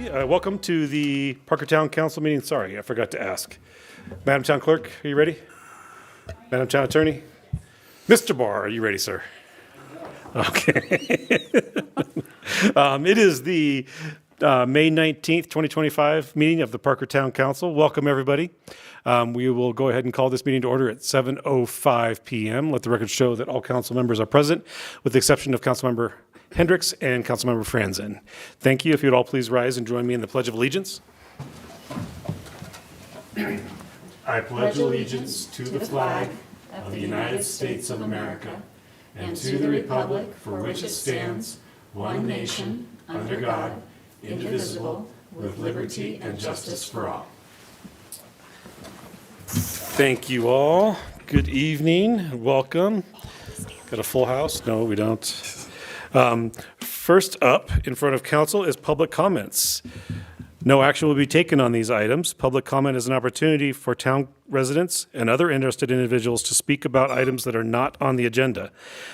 everybody. Welcome to the Parker Town Council meeting. Sorry, I forgot to ask. Madam Town Clerk, are you ready? Madam Town Attorney? Mr. Barr, are you ready, sir? Okay. It is the May 19th, 2025 meeting of the Parker Town Council. Welcome, everybody. We will go ahead and call this meeting to order at 7:05 p.m. Let the record show that all council members are present, with the exception of Councilmember Hendricks and Councilmember Franzen. Thank you. If you would all please rise and join me in the Pledge of Allegiance. I pledge allegiance to the flag of the United States of America and to the republic for which it stands, one nation, under God, indivisible, with liberty and justice for all. Thank you all. Good evening. Welcome. Got a full house? No, we don't. First up in front of council is public comments. No action will be taken on these items. Public comment is an opportunity for town residents and other interested individuals to speak about items that are not on the agenda.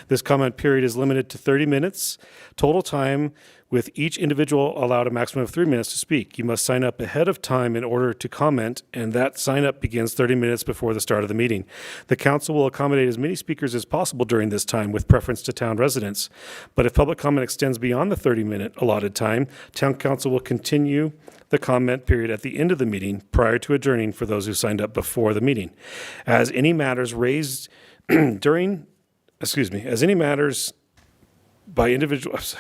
This comment period is limited to 30 minutes. Total time, with each individual allowed a maximum of 3 minutes to speak. You must sign up ahead of time in order to comment, and that sign up begins 30 minutes before the start of the meeting. The council will accommodate as many speakers as possible during this time with preference to town residents. But if public comment extends beyond the 30-minute allotted time, town council will continue the comment period at the end of the meeting prior to adjourning for those who signed up before the meeting. As any matters raised by individuals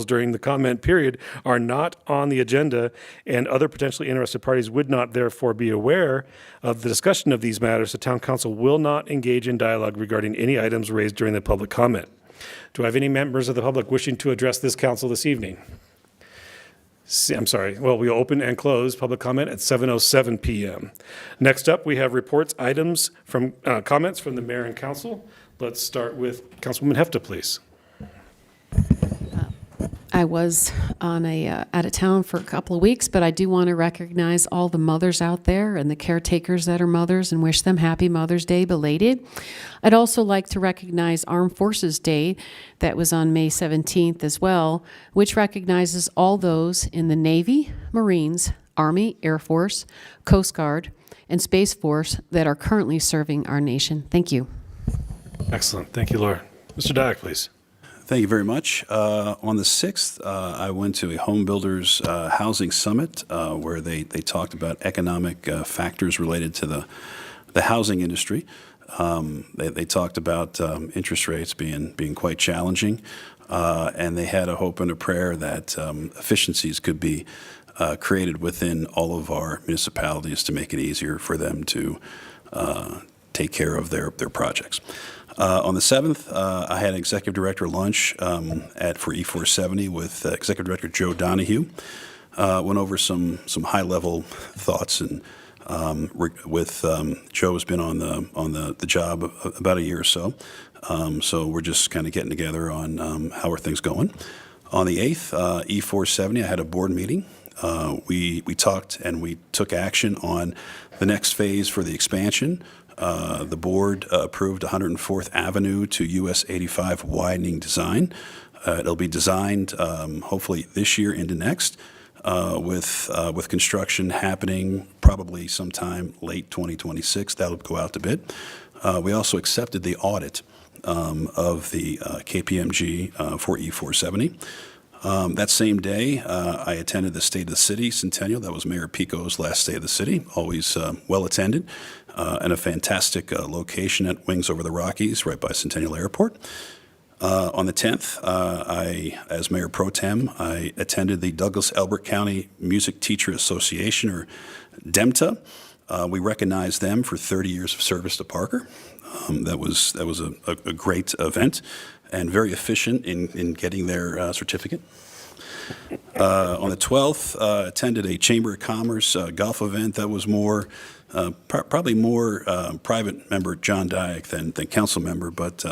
during the comment period are not on the agenda and other potentially interested parties would not therefore be aware of the discussion of these matters, the town council will not engage in dialogue regarding any items raised during the public comment. Do I have any members of the public wishing to address this council this evening? I'm sorry. Well, we open and close public comment at 7:07 p.m. Next up, we have reports, items from comments from the mayor and council. Let's start with Councilwoman Hefta, please. I was on out of town for a couple of weeks, but I do want to recognize all the mothers out there and the caretakers that are mothers and wish them happy Mother's Day belated. I'd also like to recognize Armed Forces Day that was on May 17th as well, which recognizes all those in the Navy, Marines, Army, Air Force, Coast Guard, and Space Force that are currently serving our nation. Thank you. Excellent. Thank you, Laura. Mr. Dyack, please. Thank you very much. On the 6th, I went to a home builders housing summit where they talked about economic factors related to the housing industry. They talked about interest rates being quite challenging, and they had a hope and a prayer that efficiencies could be created within all of our municipalities to make it easier for them to take care of their projects. On the 7th, I had an executive director lunch for E470 with Executive Director Joe Donahue. Went over some high-level thoughts, and with Joe has been on the job about a year or so. So we're just kind of getting together on how are things going. On the 8th, E470, I had a board meeting. We talked and we took action on the next phase for the expansion. The board approved 104th Avenue to US 85 widening design. It'll be designed hopefully this year into next, with construction happening probably sometime late 2026. That'll go out to bid. We also accepted the audit of the KPMG for E470. That same day, I attended the State of the City Centennial. That was Mayor Pico's last State of the City, always well attended, and a fantastic location at Wings Over the Rockies, right by Centennial Airport. On the 10th, as Mayor Pro Tem, I attended the Douglas Elbert County Music Teacher Association, or DEMTA. We recognized them for 30 years of service to Parker. That was a great event and very efficient in getting their certificate. On the 12th, attended a Chamber of Commerce golf event that was probably more private member John Dyack than council member, but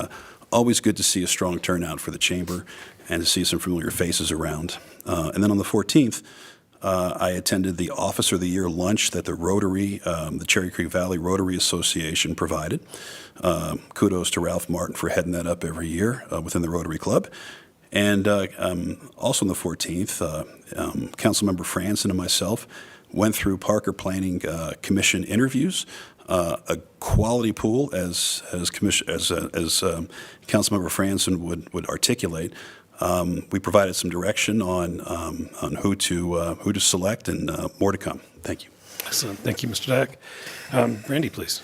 always good to see a strong turnout for the Chamber and to see some familiar faces around. And then on the 14th, I attended the Officer of the Year lunch that the Rotary, the Cherry Creek Valley Rotary Association provided. Kudos to Ralph Martin for heading that up every year within the Rotary Club. And also on the 14th, Councilmember Franson and myself went through Parker Planning Commission interviews, a quality pool, as Councilmember Franson would articulate. We provided some direction on who to select, and more to come. Thank you. Excellent. Thank you, Mr. Dak. Randy, please.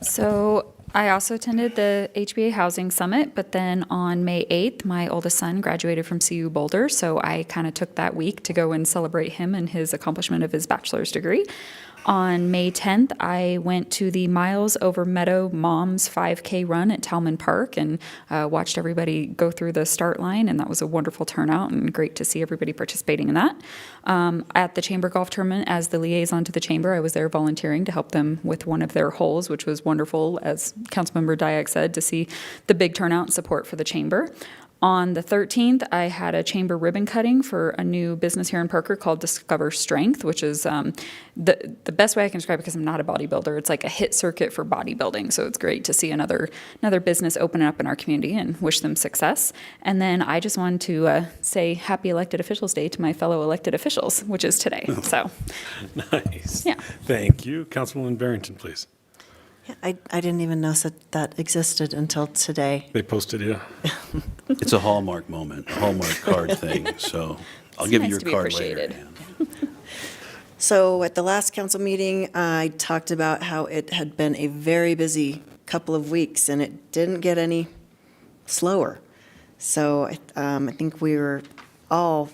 So I also attended the HBA Housing Summit, but then on May 8th, my oldest son graduated from CU Boulder, so I kind of took that week to go and celebrate him and his accomplishment of his bachelor's degree. On May 10th, I went to the Miles Over Meadow Moms 5K run at Talman Park and watched everybody go through the start line, and that was a wonderful turnout and great to see everybody participating in that. At the Chamber Golf Tournament, as the liaison to the Chamber, I was there volunteering to help them with one of their holes, which was wonderful, as Councilmember Diak said, to see the big turnout and support for the Chamber. On the 13th, I had a chamber ribbon cutting for a new business here in Parker called Discover Strength, which is the best way I can describe it, because I'm not a bodybuilder. It's like a hit circuit for bodybuilding. So it's great to see another business open up in our community and wish them success. And then I just wanted to say Happy Elected Officials Day to my fellow elected officials, which is today. So, Nice. Yeah. Thank you. Councilwoman Barrington, please. Yeah, I didn't even know that existed until today. They posted you. It's a Hallmark moment, a Hallmark card thing. So I'll It's give nice you your to be card later. appreciated. Ann. So at the last council meeting, I talked about how it had been a very busy couple of weeks, and it didn't get any slower. So I think we were all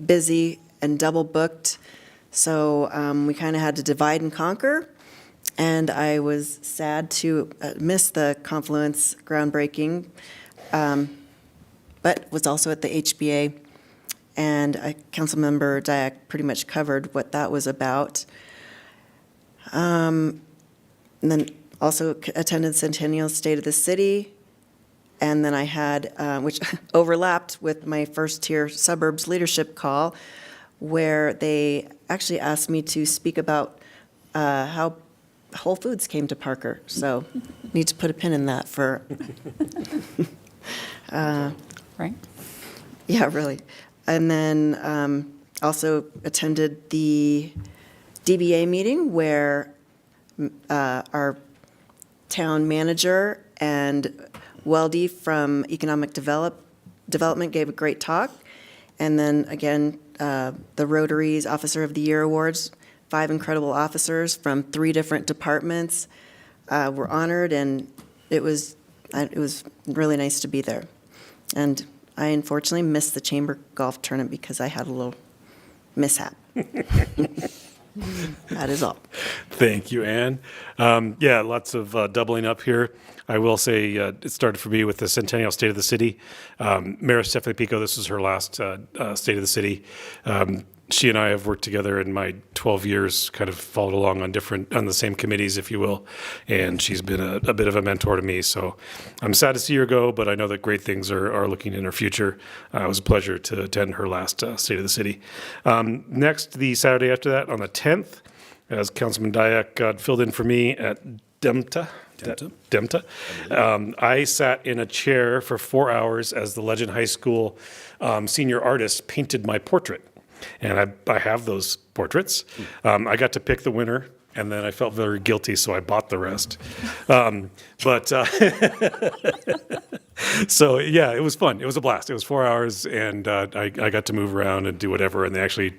busy and double booked. So we kind of had to divide and conquer. And I was sad to miss the Confluence groundbreaking, but was also at the HBA. And Councilmember Diak pretty much covered what that was about. And then also attended Centennial State of the City. And then I had, which overlapped with my first tier suburbs leadership call, where they actually asked me to speak about how Whole Foods came to Parker. So need to put a pin in that for, Right? yeah, really. And then also attended the DBA meeting where our town manager and Weldy from Economic Development gave a great talk. And then again, the Rotary's Officer of the Year Awards, 5 incredible officers from 3 different departments were honored, and it was really nice to be there. And I unfortunately missed the chamber golf tournament because I had a little mishap. That is all. Thank you, Ann. Yeah, lots of doubling up here. I will say it started for me with the Centennial State of the City. Mayor Stephanie Pico, this is her last State of the City. She and I have worked together in my 12 years, kind of followed along on the same committees, if you will, and she's been a bit of a mentor to me. So I'm sad to see her go, but I know that great things are looking in her future. It was a pleasure to attend her last State of the City. Next, the Saturday after that, on the 10th, as Councilman Diak filled in for me at DEMTA. I sat in a chair for 4 hours as the Legend High School senior artist painted my portrait. And I have those portraits. I got to pick the winner, and then I felt very guilty, so I bought the rest. So, yeah, it was fun. It was a blast. It was 4 hours, and I got to move around and do whatever, and they actually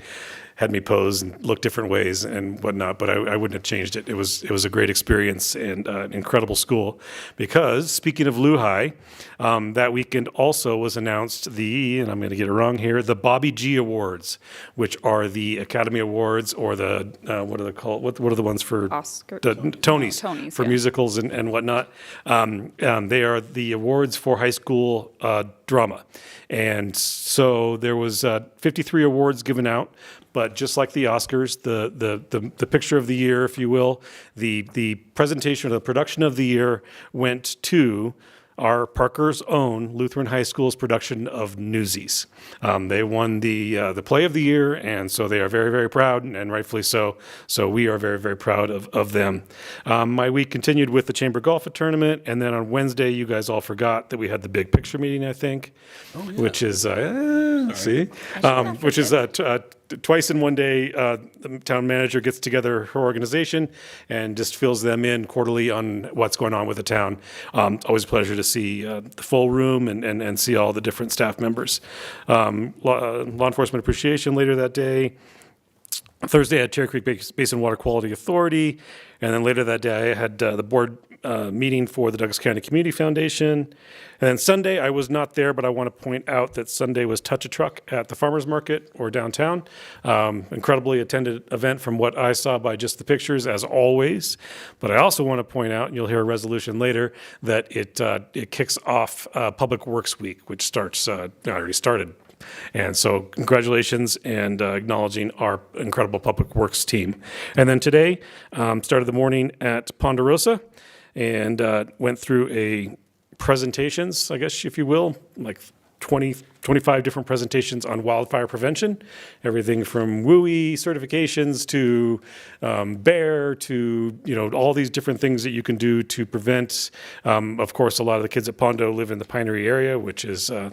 had me pose and look different ways and whatnot, but I wouldn't have changed it. It was a great experience and an incredible school, because speaking of Lehigh, that weekend also was announced and I'm going to get it wrong here, the Bobby G Awards, which are the Academy Awards, or the, what are they called? What are the ones for? Oscar. The Tonys, Tonys, for yeah. musicals and whatnot. They are the awards for high school drama. And so there was 53 awards given out, but just like the Oscars, the picture of the year, if you will, the presentation or the production of the year went to are Parker's own Lutheran High School's production of Newsies. They won the Play of the Year, and so they are very, very proud, and rightfully so. So we are very, very proud of them. My week continued with the Chamber Golf Tournament, and then on Wednesday, you guys all forgot that we had the big picture meeting, I think, which is, which is twice in one day. The town manager gets together her organization and just fills them in quarterly on what's going on with the town. Always a pleasure to see the full room and see all the different staff members. Law enforcement appreciation later that day. Thursday, I had Cherry Creek Basin Water Quality Authority, and then later that day, I had the board meeting for the Douglas County Community Foundation. And then Sunday, I was not there, but I want to point out that Sunday was Touch a Truck at the Farmers Market or downtown. Incredibly attended event from what I saw by just the pictures, as always. But I also want to point out, and you'll hear a resolution later, that it kicks off Public Works Week, which already started. And so congratulations and acknowledging our incredible Public Works team. And then today, started the morning at Ponderosa and went through a presentations, I guess, if you will, like 25 different presentations on wildfire prevention, everything from WUI certifications to BEAR to, all these different things that you can do to prevent. Of course, a lot of the kids at Pondo live in the Pinery area, which is a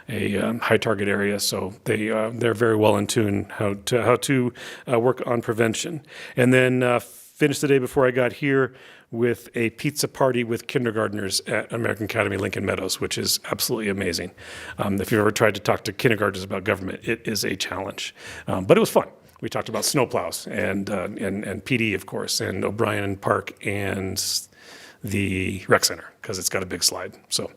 high target area, so they're very well in tune how to work on prevention. And then finished the day before I got here with a pizza party with kindergartners at American Academy Lincoln Meadows, which is absolutely amazing. If you've ever tried to talk to kindergartners about government, it is a challenge. But it was fun. We talked about snowplows and PD, of course, and O'Brien Park and the rec center, because it's got a big slide. So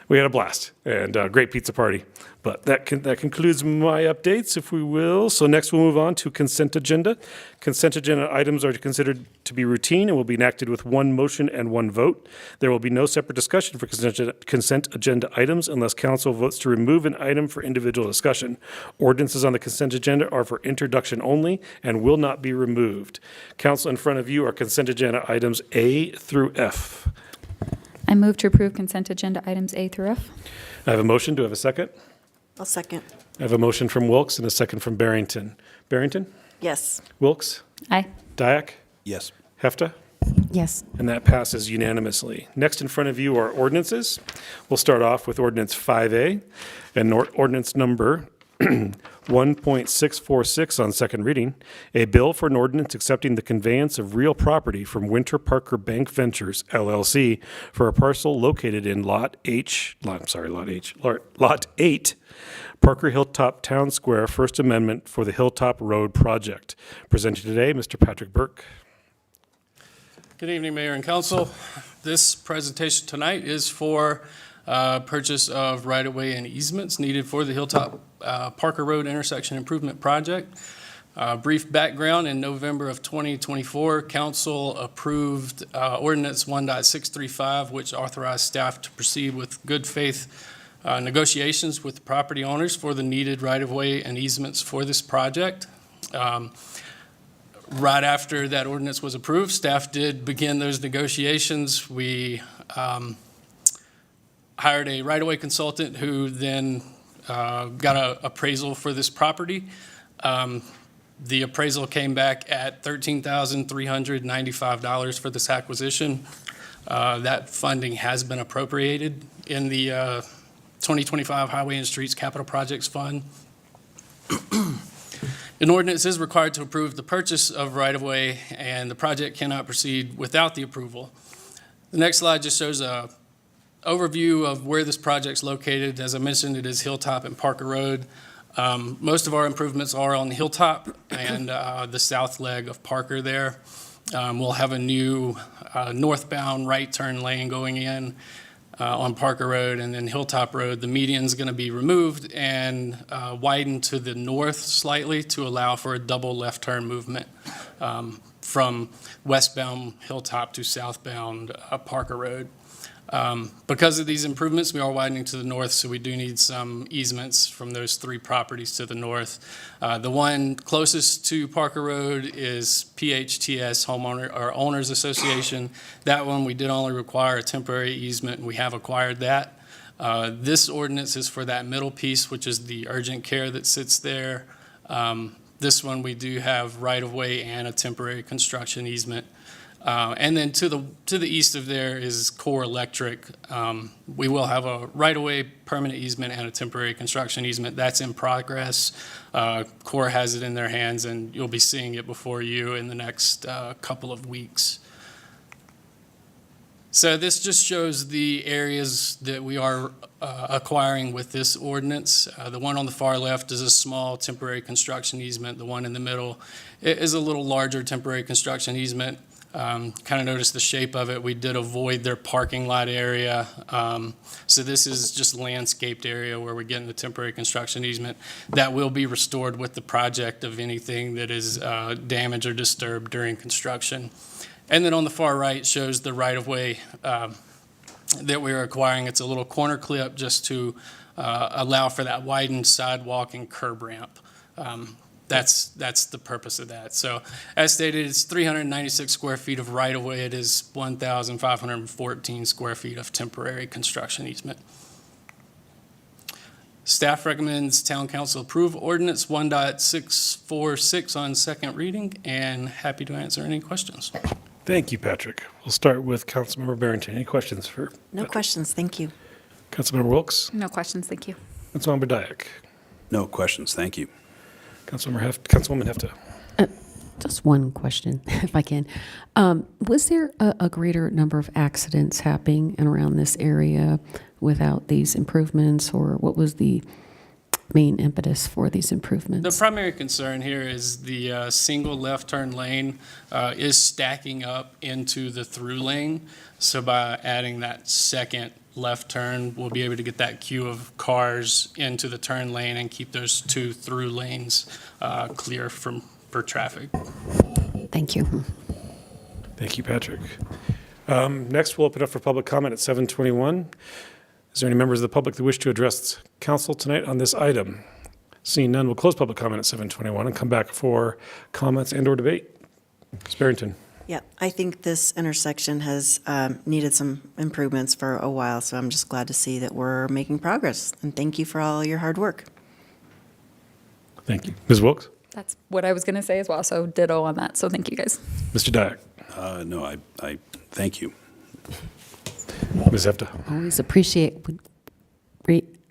we had a blast and a great pizza party. But that concludes my updates, if we will. So next we'll move on to consent agenda. Consent agenda items are considered to be routine and will be enacted with one motion and one vote. There will be no separate discussion for consent agenda items unless council votes to remove an item for individual discussion. Ordinances on the consent agenda are for introduction only and will not be removed. Council, in front of you are consent agenda items A through F. I move to approve consent agenda items A through F. I have a motion. Do I have a second? I'll second. I have a motion from Wilkes and a second from Barrington. Barrington? Yes. Wilkes? Aye. Dyak? Yes. Hefta? Yes. And that passes unanimously. Next in front of you are ordinances. We'll start off with ordinance 5A and ordinance number 1.646 on second reading, a bill for an ordinance accepting the conveyance of real property from Winter Parker Bank Ventures, LLC, for a parcel located in Lot 8, Parker Hilltop Town Square, First Amendment for the Hilltop Road Project. Presented today, Mr. Patrick Burke. Good evening, Mayor and Council. This presentation tonight is for purchase of right-of-way and easements needed for the Hilltop Parker Road Intersection Improvement Project. Brief background: in November of 2024, Council approved Ordinance 1.635, which authorized staff to proceed with good faith negotiations with the property owners for the needed right-of-way and easements for this project. Right after that ordinance was approved, staff did begin those negotiations. We hired a right-of-way consultant who then got an appraisal for this property. The appraisal came back at $13,395 for this acquisition. That funding has been appropriated in the 2025 Highway and Streets Capital Projects Fund. An ordinance is required to approve the purchase of right-of-way, and the project cannot proceed without the approval. The next slide just shows a overview of where this project's located. As I mentioned, it is Hilltop and Parker Road. Most of our improvements are on Hilltop and the south leg of Parker there. We'll have a new northbound right turn lane going in on Parker Road, and then Hilltop Road. The median's going to be removed and widened to the north slightly to allow for a double left turn movement from westbound Hilltop to southbound Parker Road. Because of these improvements, we are widening to the north, so we do need some easements from those 3 properties to the north. The one closest to Parker Road is PHTS Homeowner or Owners Association. That one, we did only require a temporary easement, and we have acquired that. This ordinance is for that middle piece, which is the urgent care that sits there. This one, we do have right-of-way and a temporary construction easement. And then to the east of there is Core Electric. We will have a right-of-way permanent easement and a temporary construction easement. That's in progress. Core has it in their hands, and you'll be seeing it before you in the next couple of weeks. So this just shows the areas that we are acquiring with this ordinance. The one on the far left is a small temporary construction easement. The one in the middle is a little larger temporary construction easement. Kind of notice the shape of it. We did avoid their parking lot area. So this is just landscaped area where we're getting the temporary construction easement. That will be restored with the project of anything that is damaged or disturbed during construction. And then on the far right shows the right-of-way that we're acquiring. It's a little corner clip just to allow for that widened sidewalk and curb ramp. That's the purpose of that. So as stated, it's 396 square feet of right-of-way. It is 1,514 square feet of temporary construction easement. Staff recommends Town Council approve ordinance 1.646 on second reading, and happy to answer any questions. Thank you, Patrick. We'll start with Councilmember Barrington. Any questions for No questions, thank you. Councilmember Wilks? No questions, thank you. Councilmember Dyak? No questions, thank you. Councilwoman Hefta? Just one question, if I can. Was there a greater number of accidents happening and around this area without these improvements, or what was the main impetus for these The improvements? primary concern here is the single left turn lane is stacking up into the through lane. So by adding that second left turn, we'll be able to get that queue of cars into the turn lane and keep those 2 through lanes clear for traffic. Thank you. Thank you, Patrick. Next, we'll open up for public comment at 7:21. Is there any members of the public that wish to address council tonight on this item? Seeing none, we'll close public comment at 7:21 and come back for comments and/or debate. Ms. Barrington? Yeah, I think this intersection has needed some improvements for a while, so I'm just glad to see that we're making progress. And thank you for all your hard work. Thank you. Ms. Wilks? That's what I was going to say as well, so ditto on that, so thank you guys. Mr. Dyak? No, I thank you. Ms. Hefta?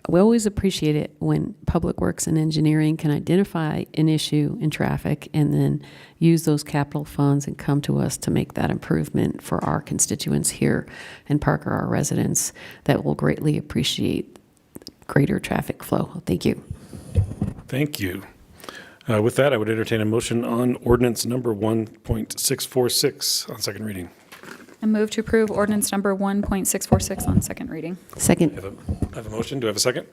We always appreciate it when Public Works and Engineering can identify an issue in traffic and then use those capital funds and come to us to make that improvement for our constituents here in Parker, our residents, that will greatly appreciate greater traffic flow. Thank you. Thank you. With that, I would entertain a motion on ordinance number 1.646 on second reading. I move to approve ordinance number 1.646 on second reading. Second. I have a motion. Do I have a second?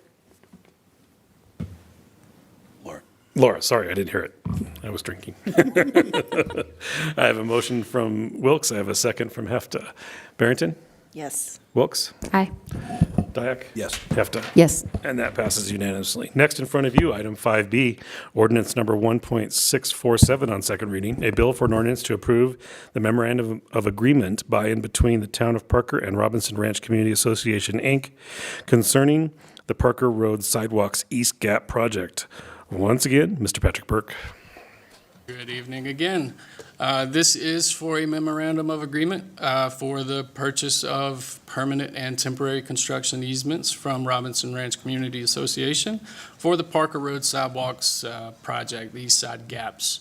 Laura? Laura, sorry, I didn't hear it. I was drinking. I have a motion from Wilks. I have a second from Hefta. Barrington? Yes. Wilks? Aye. Dyak? Yes. Hefta? Yes. And that passes unanimously. Next in front of you, item 5B, ordinance number 1.647 on second reading, a bill for an ordinance to approve the memorandum of agreement by and between the Town of Parker and Robinson Ranch Community Association, Inc., concerning the Parker Road Sidewalks East Gap project. Once again, Mr. Patrick Burke. Good evening again. This is for a memorandum of agreement for the purchase of permanent and temporary construction easements from Robinson Ranch Community Association for the Parker Road Sidewalks project, the East Side Gaps.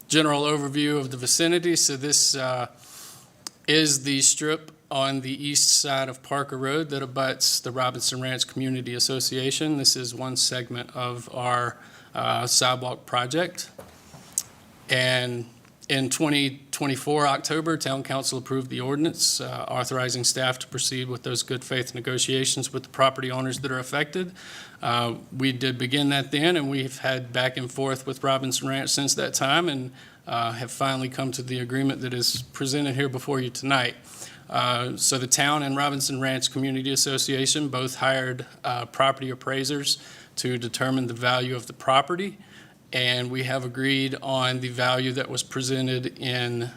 General overview of the vicinity. So this is the strip on the east side of Parker Road that abuts the Robinson Ranch Community Association. This is one segment of our sidewalk project. And in 2024, October, Town Council approved the ordinance authorizing staff to proceed with those good faith negotiations with the property owners that are affected. We did begin that then, and we've had back and forth with Robinson Ranch since that time, and have finally come to the agreement that is presented here before you tonight. So the town and Robinson Ranch Community Association both hired property appraisers to determine the value of the property, and we have agreed on the value that was presented in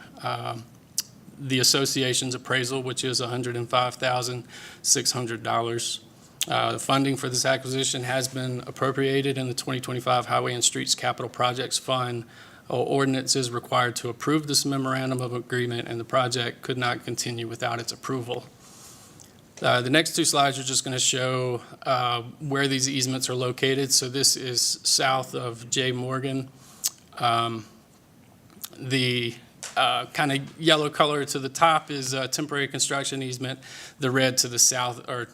the association's appraisal, which is $105,600. The funding for this acquisition has been appropriated in the 2025 Highway and Streets Capital Projects Fund. Ordinance is required to approve this memorandum of agreement, and the project could not continue without its approval. The next two slides are just going to show where these easements are located. So this is south of J. Morgan. The kind of yellow color to the top is a temporary construction easement. The red to the south, or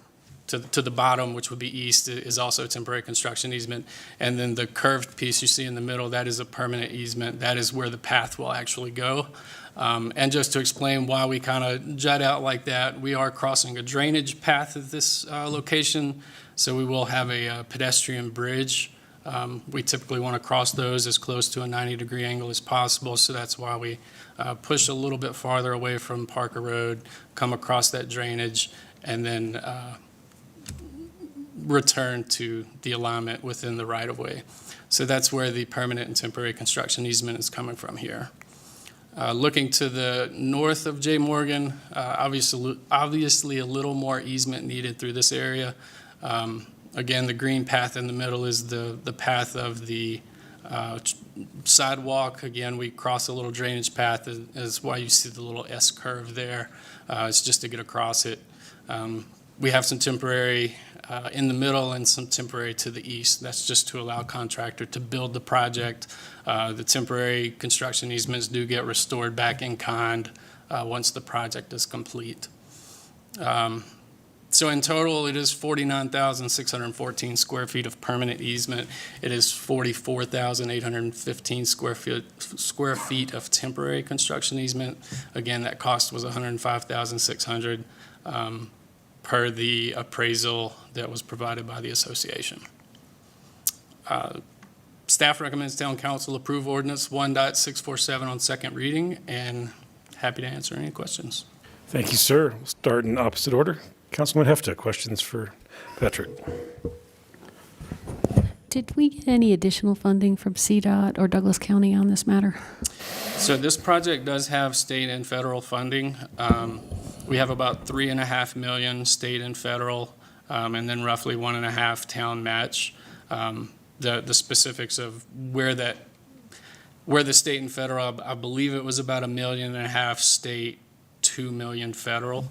to the bottom, which would be east, is also a temporary construction easement. And then the curved piece you see in the middle, that is a permanent easement. That is where the path will actually go. And just to explain why we kind of jut out like that, we are crossing a drainage path at this location, so we will have a pedestrian bridge. We typically want to cross those as close to a 90-degree angle as possible, so that's why we push a little bit farther away from Parker Road, come across that drainage, and then return to the alignment within the right-of-way. So that's where the permanent and temporary construction easement is coming from here. Looking to the north of J. Morgan, obviously a little more easement needed through this area. Again, the green path in the middle is the path of the sidewalk. Again, we cross a little drainage path, is why you see the little S curve there. It's just to get across it. We have some temporary in the middle and some temporary to the east. That's just to allow contractor to build the project. The temporary construction easements do get restored back in kind once the project is complete. So in total, it is 49,614 square feet of permanent easement. It is 44,815 square feet of temporary construction easement. Again, that cost was $105,600 per the appraisal that was provided by the association. Staff recommends Town Council approve ordinance 1.647 on second reading, and happy to answer any questions. Thank you, sir. We'll start in opposite order. Councilman Hefta, questions for Patrick? Did we get any additional funding from CDOT or Douglas County on this matter? So this project does have state and federal funding. We have about $3.5 million state and federal, and then roughly $1.5 town match. The specifics of where the state and federal, I believe it was about $1.5 million state, $2 million federal.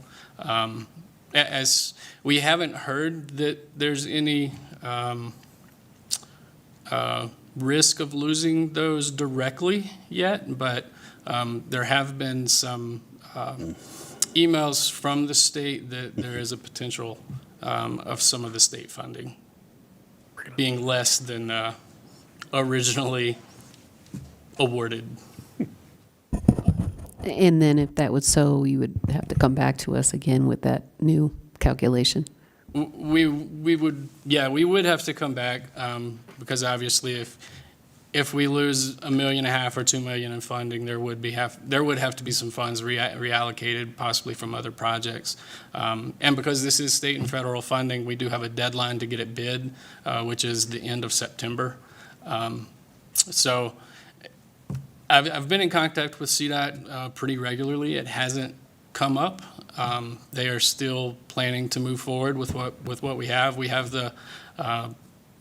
As we haven't heard that there's any risk of losing those directly yet, but there have been some emails from the state that there is a potential of some of the state funding being less than originally awarded. And then if that was so, you would have to come back to us again with that new calculation. We would have to come back because obviously if we lose $1.5 million or $2 million in funding, there would have to be some funds reallocated, possibly from other projects. And because this is state and federal funding, we do have a deadline to get it bid, which is the end of September. So I've been in contact with CDOT pretty regularly. It hasn't come up. They are still planning to move forward with what we have. We have the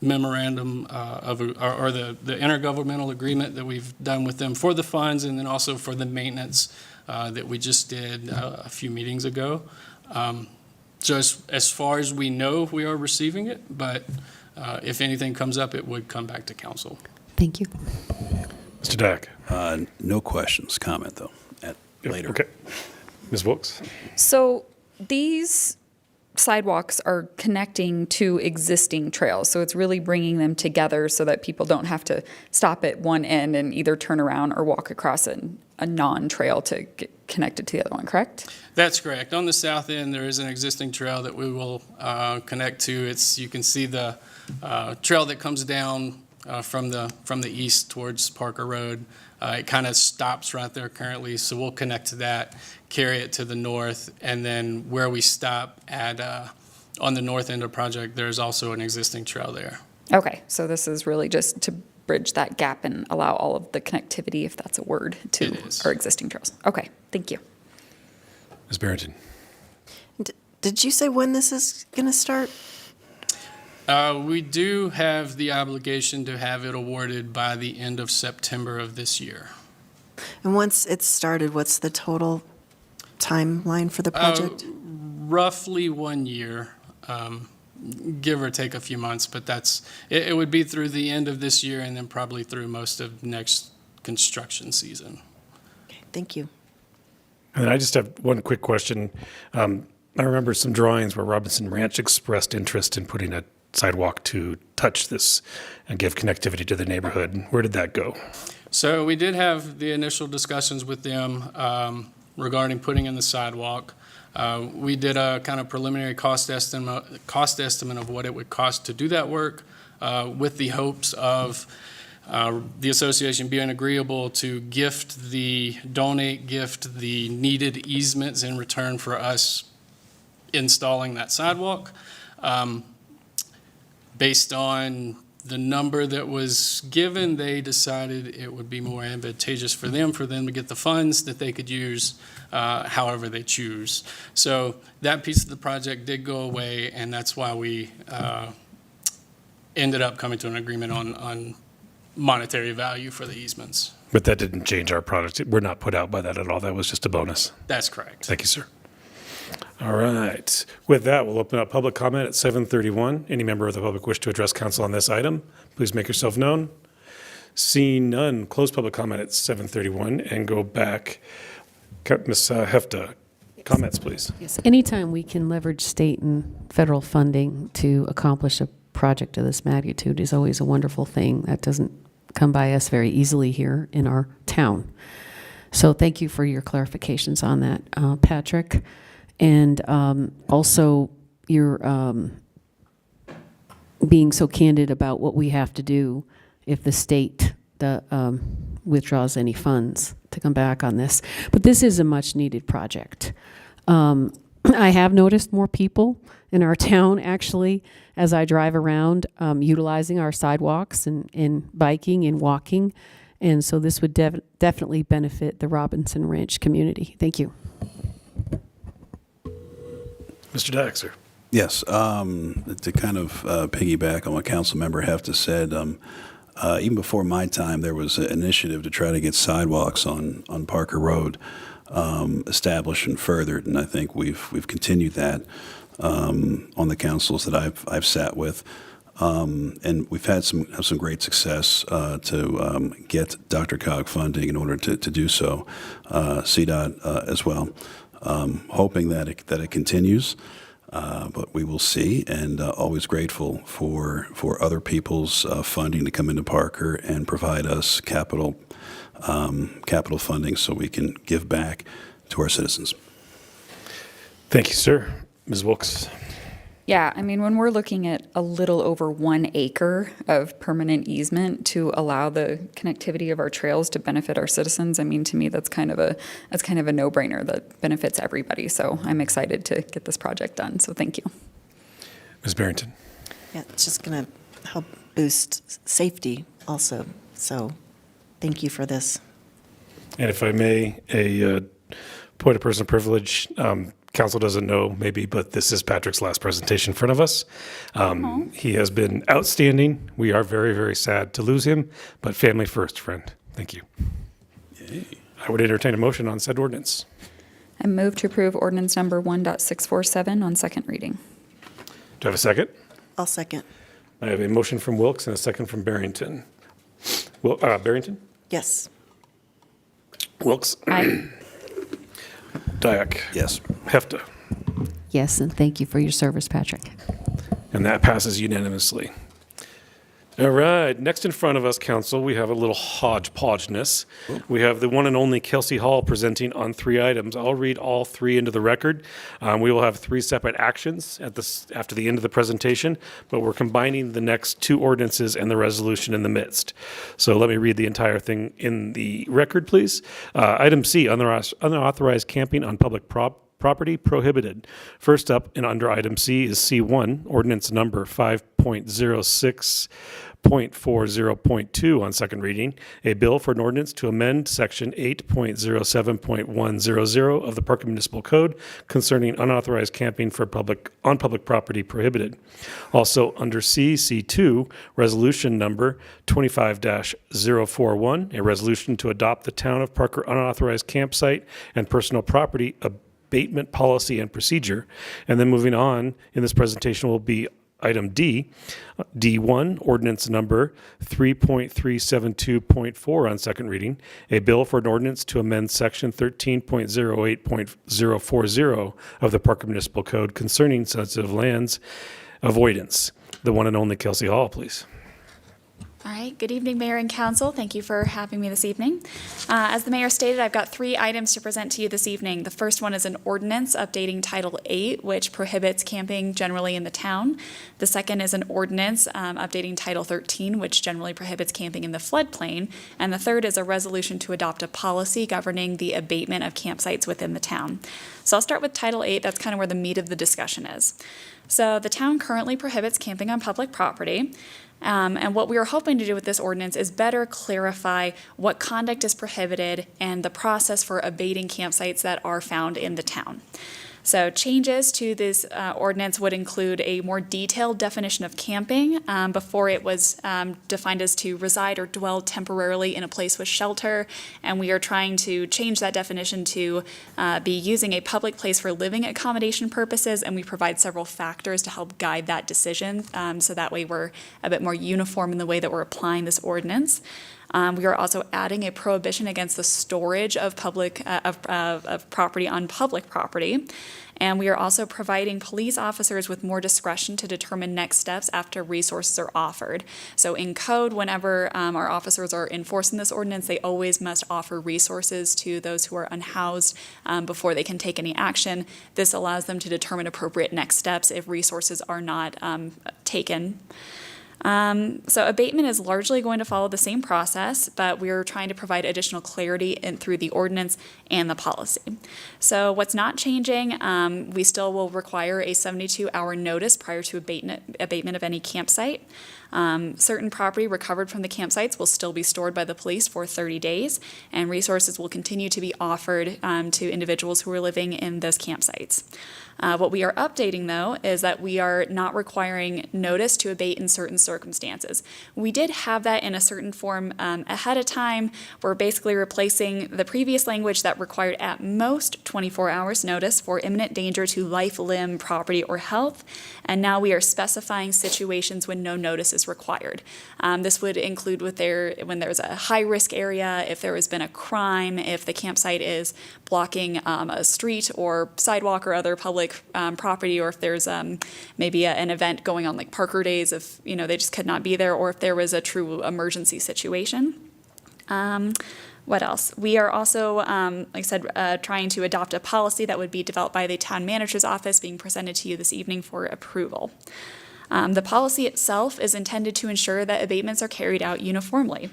memorandum or the intergovernmental agreement that we've done with them for the funds, and then also for the maintenance that we just did a few meetings ago. So as far as we know, we are receiving it, but if anything comes up, it would come back to council. Thank you. Mr. Dack? No questions, comment though, later. Okay. Ms. Wilkes? So these sidewalks are connecting to existing trails, so it's really bringing them together so that people don't have to stop at one end and either turn around or walk across a non-trail to get connected to the other one, correct? That's correct. On the south end, there is an existing trail that we will connect to. You can see the trail that comes down from the east towards Parker Road. It kind of stops right there currently, so we'll connect to that, carry it to the north, and then where we stop at on the north end of the project, there's also an existing trail there. Okay, so this is really just to bridge that gap and allow all of the connectivity, if that's a word, to It is. our existing trails. Okay, thank you. Ms. Barrington. Did you say when this is going to start? We do have the obligation to have it awarded by the end of September of this year. And once it's started, what's the total timeline for the project? Roughly 1 year, give or take a few months, but it would be through the end of this year and then probably through most of next construction season. Okay, thank you. And I just have one quick question. I remember some drawings where Robinson Ranch expressed interest in putting a sidewalk to touch this and give connectivity to the neighborhood. Where did that go? So we did have the initial discussions with them regarding putting in the sidewalk. We did a kind of preliminary cost estimate of what it would cost to do that work, with the hopes of the association being agreeable to gift the needed easements in return for us installing that sidewalk. Based on the number that was given, they decided it would be more advantageous for them to get the funds that they could use however they choose. So that piece of the project did go away, and that's why we ended up coming to an agreement on monetary value for the easements. But that didn't change our product. We're not put out by that at all. That was just a bonus. That's correct. Thank you, sir. All right. With that, we'll open up public comment at 7:31. Any member of the public wish to address council on this item, please make yourself known. Seeing none, close public comment at 7:31 and go back. Ms. Hefta, comments, please. Yes, anytime we can leverage state and federal funding to accomplish a project of this magnitude is always a wonderful thing. That doesn't come by us very easily here in our town. So thank you for your clarifications on that, Patrick. And also your being so candid about what we have to do if the state withdraws any funds to come back on this. But this is a much-needed project. I have noticed more people in our town, actually, as I drive around, utilizing our sidewalks and biking and walking. And so this would definitely benefit the Robinson Ranch community. Thank you. Mr. Daxer. Yes, to kind of piggyback on what Councilmember Hefta said, even before my time, there was an initiative to try to get sidewalks on Parker Road established and furthered, and I think we've continued that on the councils that I've sat with, and we've had some great success to get DRCOG funding in order to do so, CDOT as well. Hoping that it continues, but we will see, and always grateful for other people's funding to come into Parker and provide us capital funding so we can give back to our citizens. Thank you, sir. Ms. Wilkes. Yeah, I mean, when we're looking at a little over 1 acre of permanent easement to allow the connectivity of our trails to benefit our citizens, I mean, to me, that's kind of a no-brainer that benefits everybody. So I'm excited to get this project done. So thank you. Ms. Barrington. Yeah, it's just going to help boost safety also. So thank you for this. And if I may, a point of personal privilege, council doesn't know maybe, but this is Patrick's last presentation in front of us. He has been outstanding. We are very, very sad to lose him, but family first, friend. Thank you. Yay. I would entertain a motion on said ordinance. I move to approve ordinance number 1.647 on second reading. Do I have a second? I'll second. I have a motion from Wilkes and a second from Barrington. Barrington? Yes. Wilkes? Aye. Dyak? Yes. Hefta? Yes, and thank you for your service, Patrick. And that passes unanimously. All right, next in front of us, council, we have a little hodgepodgeness. We have the one and only Kelsey Hall presenting on 3 items. I'll read all 3 into the record. We will have 3 separate actions after the end of the presentation, but we're combining the next 2 ordinances and the resolution in the midst. So let me read the entire thing in the record, please. Item C, unauthorized camping on public property prohibited. First up and under item C is C1, ordinance number 5.06.40.2 on second reading, a bill for an ordinance to amend section 8.07.100 of the Parker Municipal Code concerning unauthorized camping on public property prohibited. Also under C2, resolution number 25-041, a resolution to adopt the Town of Parker unauthorized campsite and personal property abatement policy and procedure. And then moving on in this presentation will be item D, D1, ordinance number 3.372.4 on second reading, a bill for an ordinance to amend section 13.08.040 of the Parker Municipal Code concerning sensitive lands avoidance. The one and only Kelsey Hall, please. All right, good evening, Mayor and Council. Thank you for having me this evening. As the Mayor stated, I've got 3 items to present to you this evening. The first one is an ordinance updating Title 8, which prohibits camping generally in the town. The second is an ordinance updating Title 13, which generally prohibits camping in the floodplain. And the third is a resolution to adopt a policy governing the abatement of campsites within the town. So I'll start with Title 8. That's kind of where the meat of the discussion is. So the town currently prohibits camping on public property. And what we are hoping to do with this ordinance is better clarify what conduct is prohibited and the process for abating campsites that are found in the town. So changes to this ordinance would include a more detailed definition of camping. Before it was defined as to reside or dwell temporarily in a place with shelter, and we are trying to change that definition to be using a public place for living accommodation purposes, and we provide several factors to help guide that decision, so that way we're a bit more uniform in the way that we're applying this ordinance. We are also adding a prohibition against the storage of property on public property. And we are also providing police officers with more discretion to determine next steps after resources are offered. So in code, whenever our officers are enforcing this ordinance, they always must offer resources to those who are unhoused before they can take any action. This allows them to determine appropriate next steps if resources are not taken. So abatement is largely going to follow the same process, but we're trying to provide additional clarity through the ordinance and the policy. So what's not changing, we still will require a 72-hour notice prior to abatement of any campsite. Certain property recovered from the campsites will still be stored by the police for 30 days, and resources will continue to be offered to individuals who are living in those campsites. What we are updating, though, is that we are not requiring notice to abate in certain circumstances. We did have that in a certain form ahead of time. We're basically replacing the previous language that required at most 24 hours notice for imminent danger to life, limb, property, or health, and now we are specifying situations when no notice is required. This would include when there's a high-risk area, if there has been a crime, if the campsite is blocking a street or sidewalk or other public property, or if there's maybe an event going on like Parker Days, if they just could not be there, or if there was a true emergency situation. What else? We are also, like I said, trying to adopt a policy that would be developed by the town manager's office, being presented to you this evening for approval. The policy itself is intended to ensure that abatements are carried out uniformly.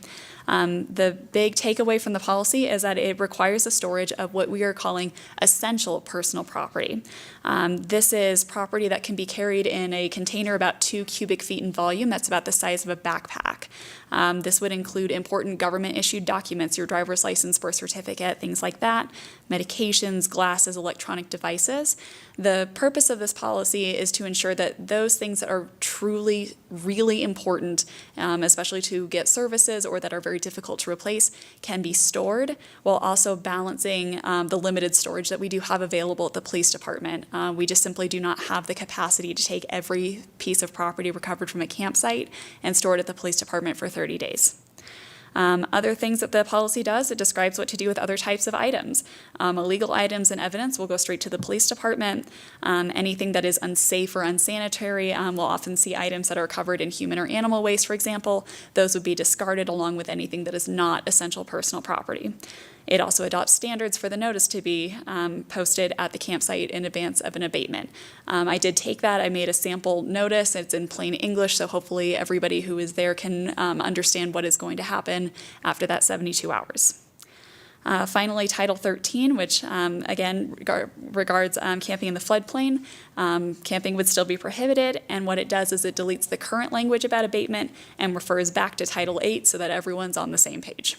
The big takeaway from the policy is that it requires the storage of what we are calling essential personal property. This is property that can be carried in a container about 2 cubic feet in volume. That's about the size of a backpack. This would include important government-issued documents, your driver's license, birth certificate, things like that, medications, glasses, electronic devices. The purpose of this policy is to ensure that those things that are truly, really important, especially to get services or that are very difficult to replace, can be stored, while also balancing the limited storage that we do have available at the police department. We just simply do not have the capacity to take every piece of property recovered from a campsite and store it at the police department for 30 days. Other things that the policy does, it describes what to do with other types of items. Illegal items and evidence will go straight to the police department. Anything that is unsafe or unsanitary, we'll often see items that are covered in human or animal waste, for example. Those would be discarded along with anything that is not essential personal property. It also adopts standards for the notice to be posted at the campsite in advance of an abatement. I did take that. I made a sample notice. It's in plain English, so hopefully everybody who is there can understand what is going to happen after that 72 hours. Finally, Title 13, which again regards camping in the floodplain. Camping would still be prohibited, and what it does is it deletes the current language about abatement and refers back to Title 8 so that everyone's on the same page.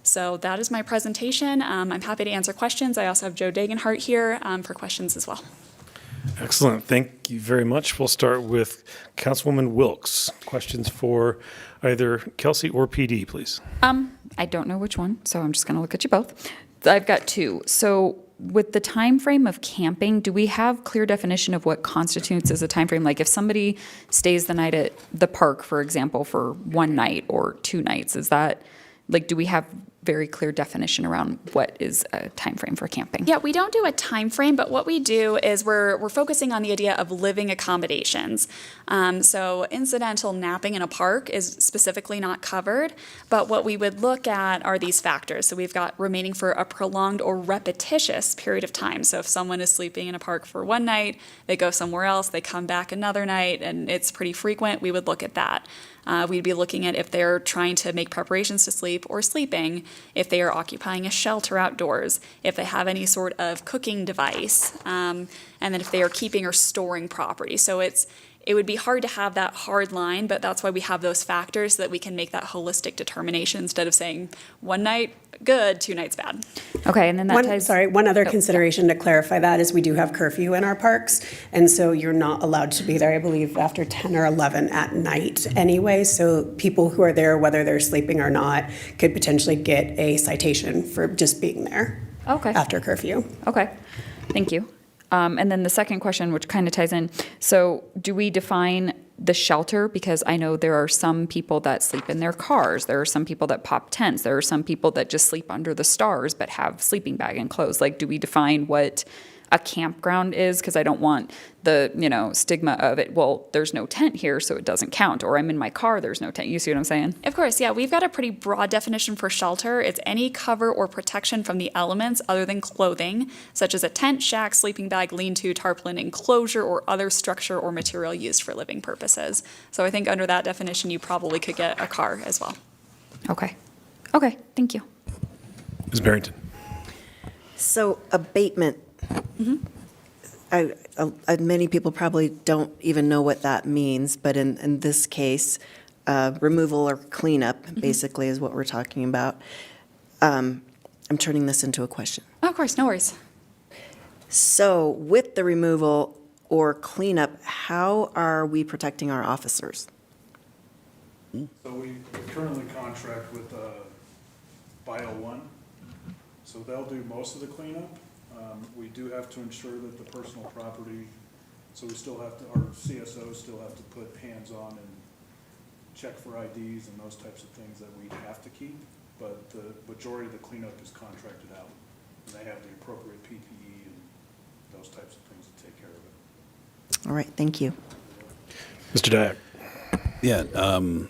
So that is my presentation. I'm happy to answer questions. I also have Joe Dagenhart here for questions as well. Excellent. Thank you very much. We'll start with Councilwoman Wilkes. Questions for either Kelsey or PD, please. I don't know which one, so I'm just going to look at you both. I've got two. So with the time frame of camping, do we have clear definition of what constitutes as a time frame? Like if somebody stays the night at the park, for example, for one night or 2 nights, is that, like, do we have very clear definition around what is a time frame for camping? Yeah, we don't do a time frame, but what we do is we're focusing on the idea of living accommodations. So incidental napping in a park is specifically not covered, but what we would look at are these factors. So we've got remaining for a prolonged or repetitious period of time. So if someone is sleeping in a park for one night, they go somewhere else, they come back another night, and it's pretty frequent, we would look at that. We'd be looking at if they're trying to make preparations to sleep or sleeping, if they are occupying a shelter outdoors, if they have any sort of cooking device, and then if they are keeping or storing property. So it would be hard to have that hard line, but that's why we have those factors so that we can make that holistic determination instead of saying one night good, 2 nights bad. Okay, and then that ties... One other consideration to clarify that is we do have curfew in our parks, and so you're not allowed to be there, I believe, after 10 or 11 at night anyway. So people who are there, whether they're sleeping or not, could potentially get a citation for just being there Okay. after curfew. Okay, thank you. And then the second question, which kind of ties in, so do we define the shelter? Because I know there are some people that sleep in their cars. There are some people that pop tents. There are some people that just sleep under the stars but have sleeping bag and clothes. Like, do we define what a campground is? Because I don't want the, stigma of it, well, there's no tent here, so it doesn't count. Or I'm in my car, there's no tent. You see what I'm saying? Of course, yeah. We've got a pretty broad definition for shelter. It's any cover or protection from the elements other than clothing, such as a tent, shack, sleeping bag, lean-to, tarpaulin, enclosure, or other structure or material used for living purposes. So I think under that definition, you probably could get a car as well. Okay. Okay, thank you. Ms. Barrington. So abatement. Many people probably don't even know what that means, but in this case, removal or cleanup basically is what we're talking about. I'm turning this into a question. Of course, no worries. So with the removal or cleanup, how are we protecting our officers? So we currently contract with Bio One, so they'll do most of the cleanup. We do have to ensure that the personal property, so we still have to, our CSOs still have to put hands on and check for IDs and those types of things that we have to keep, but the majority of the cleanup is contracted out. And they have the appropriate PPE and those types of things to take care of it. All right, thank you. Mr. Dyak. Yeah,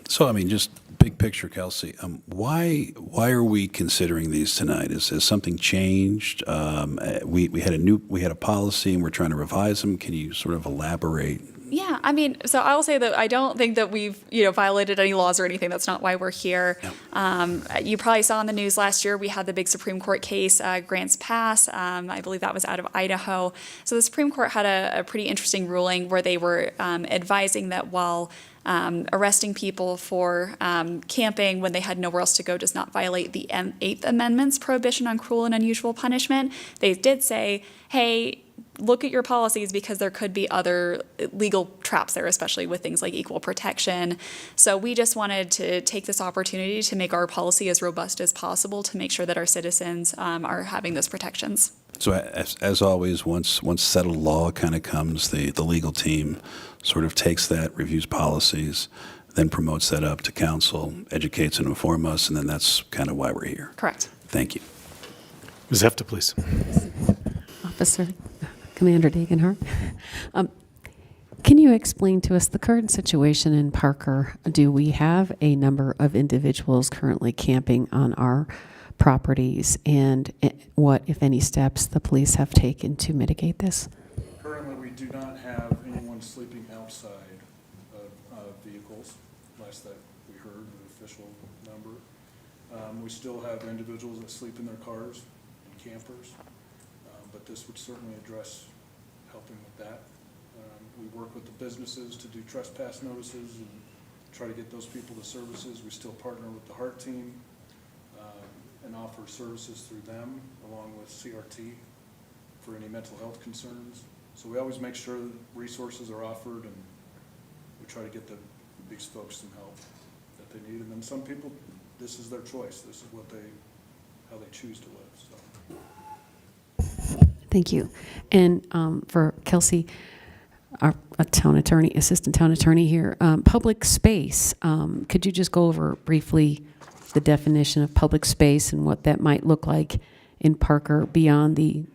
so I mean, just big picture, Kelsey, why are we considering these tonight? Has something changed? We had a policy and we're trying to revise them. Can you sort of elaborate? Yeah, I mean, so I will say that I don't think that we've, violated any laws or anything. That's not why we're here. Yeah. You probably saw in the news last year, we had the big Supreme Court case, Grants Pass. I believe that was out of Idaho. So the Supreme Court had a pretty interesting ruling where they were advising that while arresting people for camping when they had nowhere else to go does not violate the Eighth Amendment's prohibition on cruel and unusual punishment. They did say, hey, look at your policies because there could be other legal traps there, especially with things like equal protection. So we just wanted to take this opportunity to make our policy as robust as possible to make sure that our citizens are having those protections. So as always, once settled law kind of comes, the legal team sort of takes that, reviews policies, then promotes that up to council, educates and informs us, and then that's kind of why we're here. Correct. Thank you. Ms. Hefta, please. Officer, Commander Degenhart. Can you explain to us the current situation in Parker? Do we have a number of individuals currently camping on our properties? And what, if any, steps the police have taken to mitigate this? Currently, we do not have anyone sleeping outside of vehicles, last that we heard, the official number. We still have individuals that sleep in their cars and campers, but this would certainly address helping with that. We work with the businesses to do trespass notices and try to get those people to services. We still partner with the HEART team and offer services through them, along with CRT for any mental health concerns. So we always make sure that resources are offered, and we try to get these folks some help that they need. And then some people, this is their choice. This is how they choose to live. So. Thank you. And for Kelsey, our assistant town attorney here, public space. Could you just go over briefly the definition of public space and what that might look like in Parker beyond the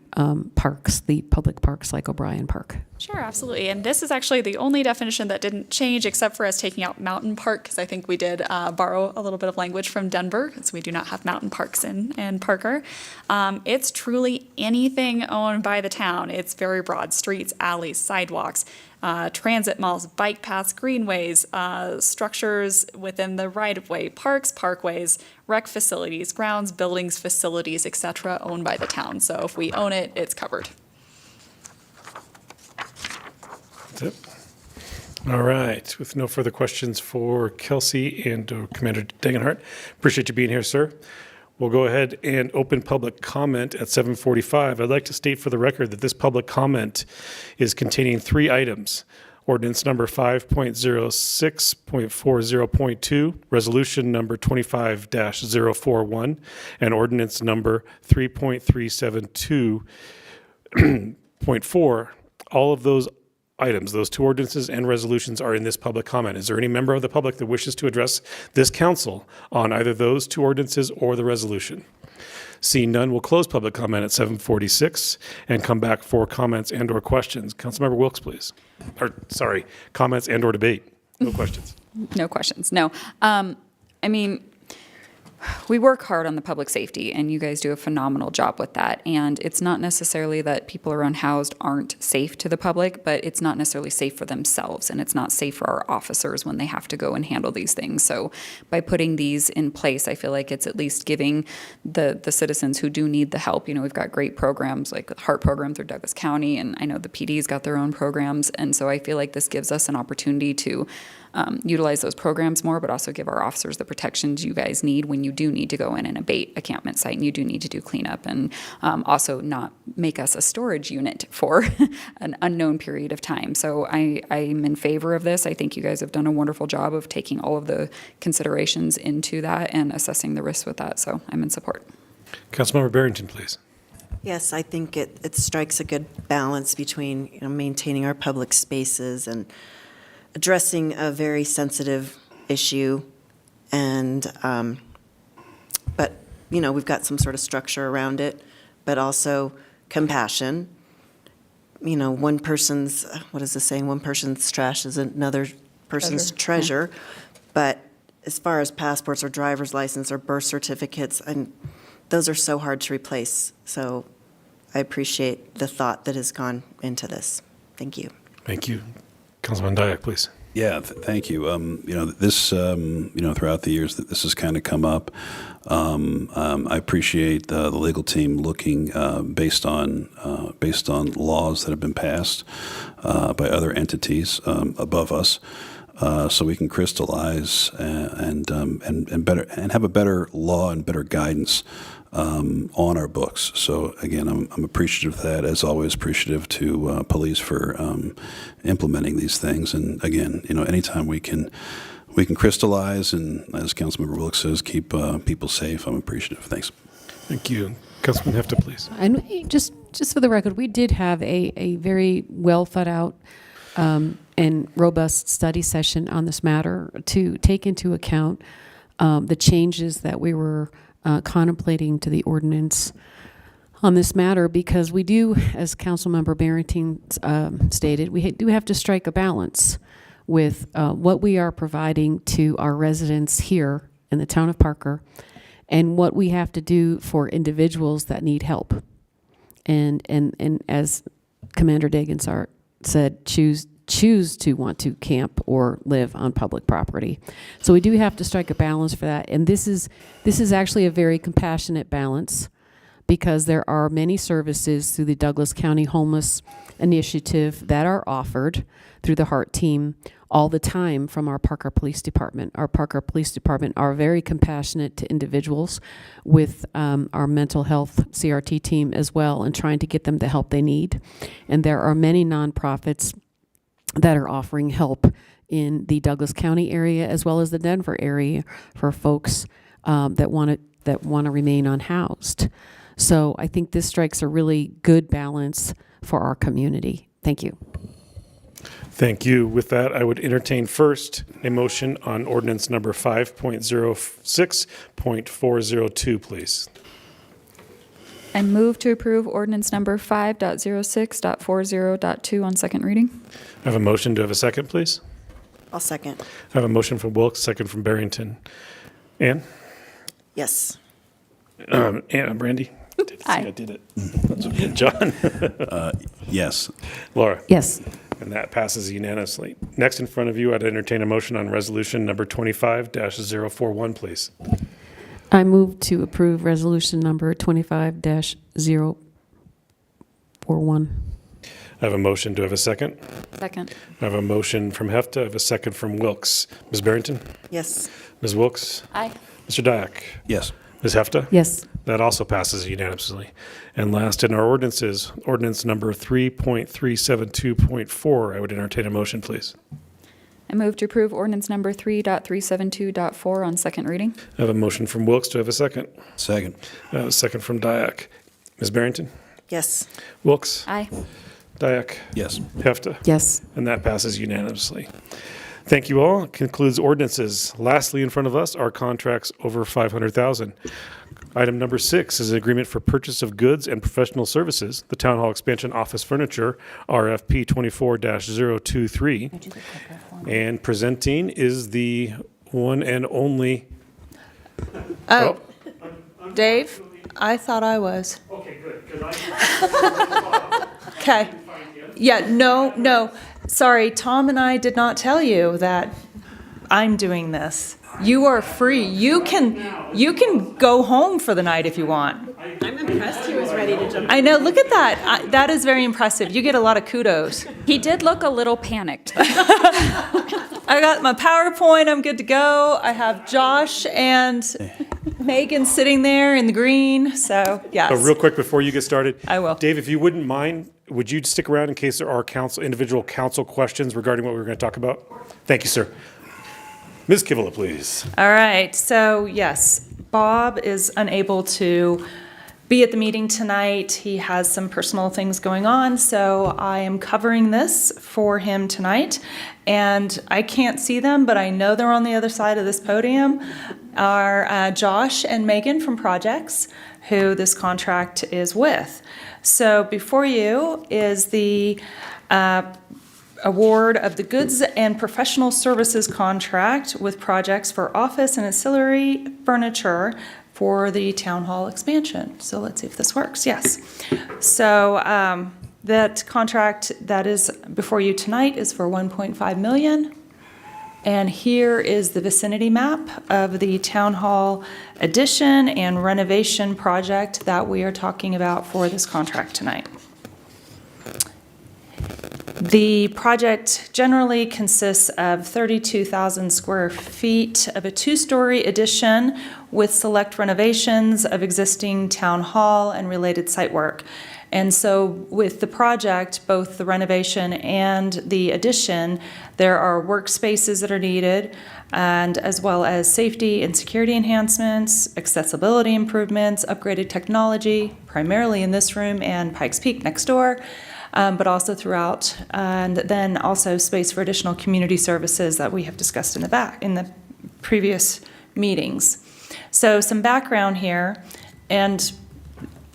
parks, the public parks like O'Brien Park? Sure, absolutely. And this is actually the only definition that didn't change except for us taking out mountain park, because I think we did borrow a little bit of language from Denver, because we do not have mountain parks in Parker. It's truly anything owned by the town. It's very broad: streets, alleys, sidewalks, transit malls, bike paths, greenways, structures within the right-of-way, parks, parkways, rec facilities, grounds, buildings, facilities, etc., owned by the town. So if we own it, it's covered. That's it. All right. With no further questions for Kelsey and Commander Degenhart, appreciate you being here, sir. We'll go ahead and open public comment at 7:45. I'd like to state for the record that this public comment is containing 3 items: ordinance number 5.06.40.2, resolution number 25-041, and ordinance number 3.372.4. All of those items, those 2 ordinances and resolutions, are in this public comment. Is there any member of the public that wishes to address this council on either those 2 ordinances or the resolution? Seeing none, we'll close public comment at 7:46 and come back for comments and or questions. Councilmember Wilks, please. Or, sorry, comments and or debate. No questions. No questions, no. I mean, we work hard on the public safety, and you guys do a phenomenal job with that. And it's not necessarily that people who are unhoused aren't safe to the public, but it's not necessarily safe for themselves, and it's not safe for our officers when they have to go and handle these things. So by putting these in place, I feel like it's at least giving the citizens who do need the help. You know, we've got great programs like the HEART program through Douglas County, and I know the PD's got their own programs. And so I feel like this gives us an opportunity to utilize those programs more, but also give our officers the protections you guys need when you do need to go in and abate a campment site, and you do need to do cleanup, and also not make us a storage unit for an unknown period of time. So I'm in favor of this. I think you guys have done a wonderful job of taking all of the considerations into that and assessing the risks with that. So I'm in support. Councilmember Barrington, please. Yes, I think it strikes a good balance between, maintaining our public spaces and addressing a very sensitive issue, and but we've got some sort of structure around it, but also compassion. One person's, what is the saying? One person's trash is another person's treasure. But as far as passports or driver's license or birth certificates, and those are so hard to replace. So I appreciate the thought that has gone into this. Thank you. Thank you. Councilman Dyak, please. Yeah, thank you. This, throughout the years that this has kind of come up, I appreciate the legal team looking based on laws that have been passed by other entities above us, so we can crystallize and have a better law and better guidance on our books. So again, I'm appreciative of that, as always appreciative to police for implementing these things. And again, anytime we can crystallize and, as Councilmember Wilks says, keep people safe, I'm appreciative. Thanks. Thank you. Councilman Hefta, please. And just for the record, we did have a very well thought out and robust study session on this matter to take into account the changes that we were contemplating to the ordinance on this matter, because we do, as Councilmember Barrington stated, we do have to strike a balance with what we are providing to our residents here in the town of Parker and what we have to do for individuals that need help. And as Commander Dagensart said, choose to want to camp or live on public property. So we do have to strike a balance for that. And this is actually a very compassionate balance, because there are many services through the Douglas County Homeless Initiative that are offered through the HEART team all the time from our Parker Police Department. Our Parker Police Department are very compassionate to individuals with our mental health CRT team as well, and trying to get them the help they need. And there are many nonprofits that are offering help in the Douglas County area as well as the Denver area for folks that want to remain unhoused. So I think this strikes a really good balance for our community. Thank you. Thank you. With that, I would entertain first a motion on ordinance number 5.06.402, please. I move to approve ordinance number 5.06.40.2 on second reading. I have a motion. Do I have a second, please? I'll second. I have a motion from Wilkes, second from Barrington. Ann? Yes. Ann, Brandy? Aye. I did it. That's okay. John? Yes. Laura? Yes. And that passes unanimously. Next in front of you, I'd entertain a motion on resolution number 25-041, please. I move to approve resolution number 25-041. I have a motion. Do I have a second? Second. I have a motion from Hefta. I have a second from Wilkes. Ms. Barrington? Yes. Ms. Wilkes? Aye. Mr. Dyack? Yes. Ms. Hefta? Yes. That also passes unanimously. And last in our ordinances, ordinance number 3.372.4. I would entertain a motion, please. I move to approve ordinance number 3.372.4 on second reading. I have a motion from Wilkes. Do I have a second? Second. I have a second from Dyack. Ms. Barrington? Yes. Wilkes? Aye. Dyack? Yes. Hefta? Yes. And that passes unanimously. Thank you all. Concludes ordinances. Lastly, in front of us are contracts over $500,000. Item number 6 is an agreement for purchase of goods and professional services, the Town Hall Expansion Office Furniture, RFP 24-023. And presenting is the one and only. Oh, Dave, I thought I was. Okay, good. Okay. Yeah, no. Sorry, Tom and I did not tell you that I'm doing this. You are free. You can go home for the night if you want. I'm impressed he was ready to jump. I know, look at that. That is very impressive. You get a lot of kudos. He did look a little panicked. I got my PowerPoint. I'm good to go. I have Josh and Megan sitting there in the green. So, yes. Real quick before you get started. I will. Dave, if you wouldn't mind, would you stick around in case there are individual council questions regarding what we were going to talk about? Thank you, sir. Ms. Kivala, please. All right, so yes, Bob is unable to be at the meeting tonight. He has some personal things going on, so I am covering this for him tonight. And I can't see them, but I know they're on the other side of this podium, are Josh and Megan from Projects, who this contract is with. So before you is the award of the goods and professional services contract with Projects for office and ancillary furniture for the town hall expansion. So let's see if this works. Yes. So that contract that is before you tonight is for $1.5 million. And here is the vicinity map of the town hall addition and renovation project that we are talking about for this contract tonight. The project generally consists of 32,000 square feet of a two-story addition with select renovations of existing town hall and related site work. And so with the project, both the renovation and the addition, there are workspaces that are needed, and as well as safety and security enhancements, accessibility improvements, upgraded technology, primarily in this room and Pikes Peak next door, but also throughout, and then also space for additional community services that we have discussed in the previous meetings. So some background here, and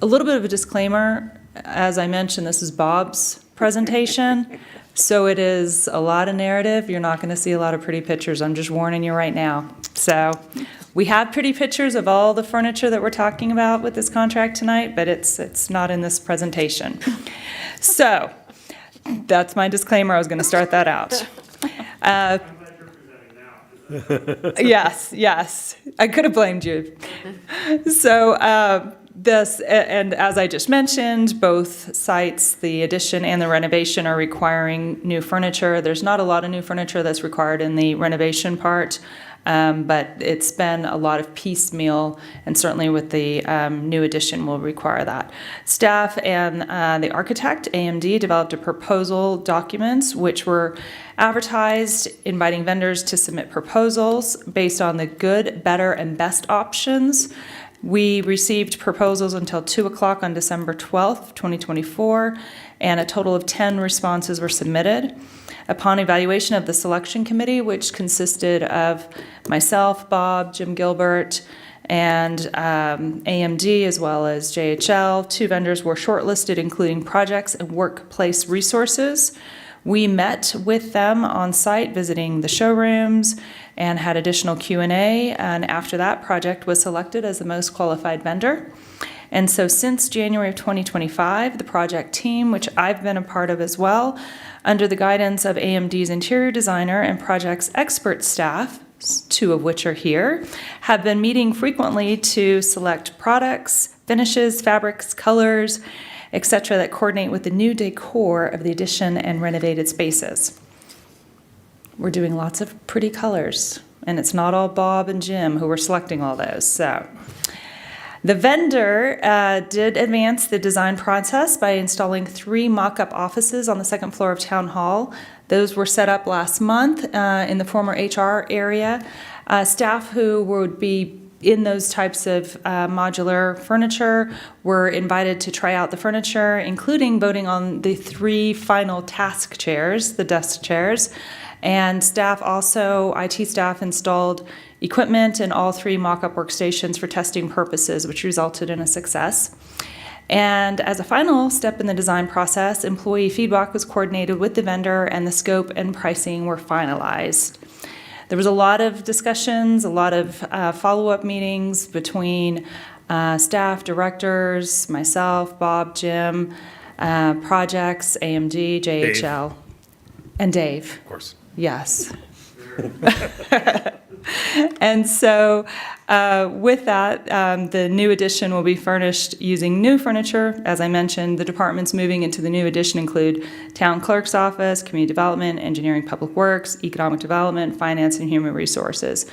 a little bit of a disclaimer. As I mentioned, this is Bob's presentation, so it is a lot of narrative. You're not going to see a lot of pretty pictures. I'm just warning you right now. So we have pretty pictures of all the furniture that we're talking about with this contract tonight, but it's not in this presentation. So that's my disclaimer. I was going to start that out. Yes. I could have blamed you. So this, and as I just mentioned, both sites, the addition and the renovation, are requiring new furniture. There's not a lot of new furniture that's required in the renovation part, but it's been a lot of piecemeal, and certainly with the new addition will require that. Staff and the architect, AMD, developed a proposal documents which were advertised, inviting vendors to submit proposals based on the good, better, and best options. We received proposals until 2 o'clock on December 12th, 2024, and a total of 10 responses were submitted. Upon evaluation of the selection committee, which consisted of myself, Bob, Jim Gilbert, and AMD, as well as JHL, 2 vendors were shortlisted, including Projects and Workplace Resources. We met with them on site, visiting the showrooms, and had additional Q&A, and after that, Project was selected as the most qualified vendor. And so since January of 2025, the Project team, which I've been a part of as well, under the guidance of AMD's interior designer and Project's expert staff, 2 of which are here, have been meeting frequently to select products, finishes, fabrics, colors, etc., that coordinate with the new decor of the addition and renovated spaces. We're doing lots of pretty colors, and it's not all Bob and Jim who were selecting all those. So the vendor did advance the design process by installing 3 mock-up offices on the 2nd floor of Town Hall. Those were set up last month in the former HR area. Staff who would be in those types of modular furniture were invited to try out the furniture, including voting on the 3 final task chairs, the desk chairs. And staff also, IT staff, installed equipment in all 3 mock-up workstations for testing purposes, which resulted in a success. And as a final step in the design process, employee feedback was coordinated with the vendor, and the scope and pricing were finalized. There was a lot of discussions, a lot of follow-up meetings between staff, directors, myself, Bob, Jim, Projects, AMD, JHL, and Dave. Of course. Yes. And so with that, the new addition will be furnished using new furniture. As I mentioned, the departments moving into the new addition include Town Clerk's Office, Community Development, Engineering, Public Works, Economic Development, Finance, and Human Resources.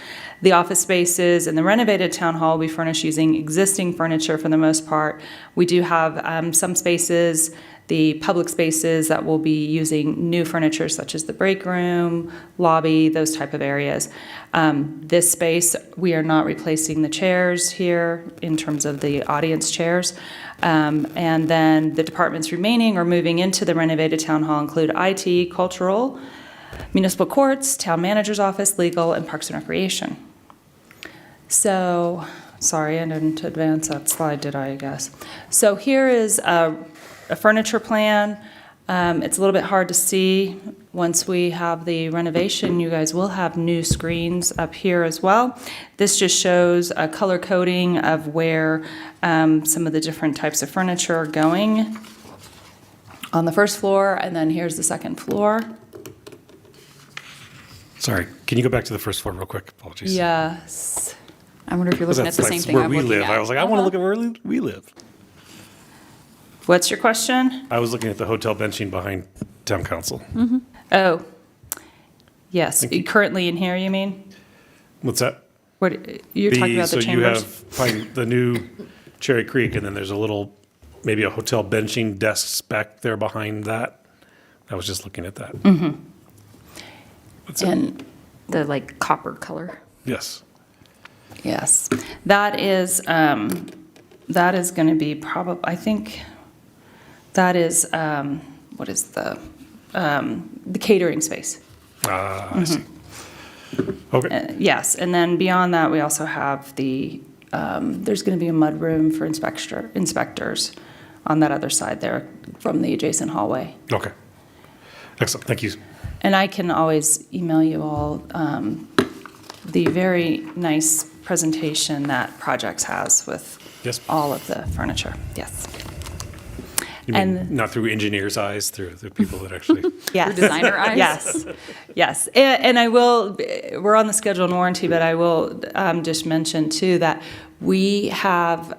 The office spaces in the renovated Town Hall will be furnished using existing furniture for the most part. We do have some spaces, the public spaces, that will be using new furniture, such as the break room, lobby, those type of areas. This space, we are not replacing the chairs here in terms of the audience chairs. And then the departments remaining or moving into the renovated town hall include IT, cultural, municipal courts, town manager's office, legal, and parks and recreation. So, sorry, I didn't advance that slide, did I guess? So here is a furniture plan. It's a little bit hard to see. Once we have the renovation, you guys will have new screens up here as well. This just shows a color coding of where some of the different types of furniture are going on the first floor, and then here's the second floor. Sorry, can you go back to the first floor real quick? Apologies. Yes. I wonder if you're looking at the same thing where I'm we looking live. at. I was like, I want to look at where we live. What's your question? I was looking at the hotel benching behind town council. Oh, yes. Currently in here, you mean? What's that? What, you're talking about the So you chambers? have the new Cherry Creek, and then there's a little, maybe a hotel benching desks back there behind that. I was just looking at that. What's that? And The like copper color. Yes. yes, that is going to be probably, I think that is what is the catering space. I see. Okay. Yes, and then beyond that, we also have there's going to be a mudroom for inspectors on that other side there from the adjacent hallway. Okay. Excellent. Thank you. And I can always email you all the very nice presentation that Projects has with Yes. all of the furniture. Yes. You mean And- not through engineers' eyes, through the people that actually. Yes. designer eyes? Yes, yes. And I will, we're on the schedule and warranty, but I will just mention too that we have,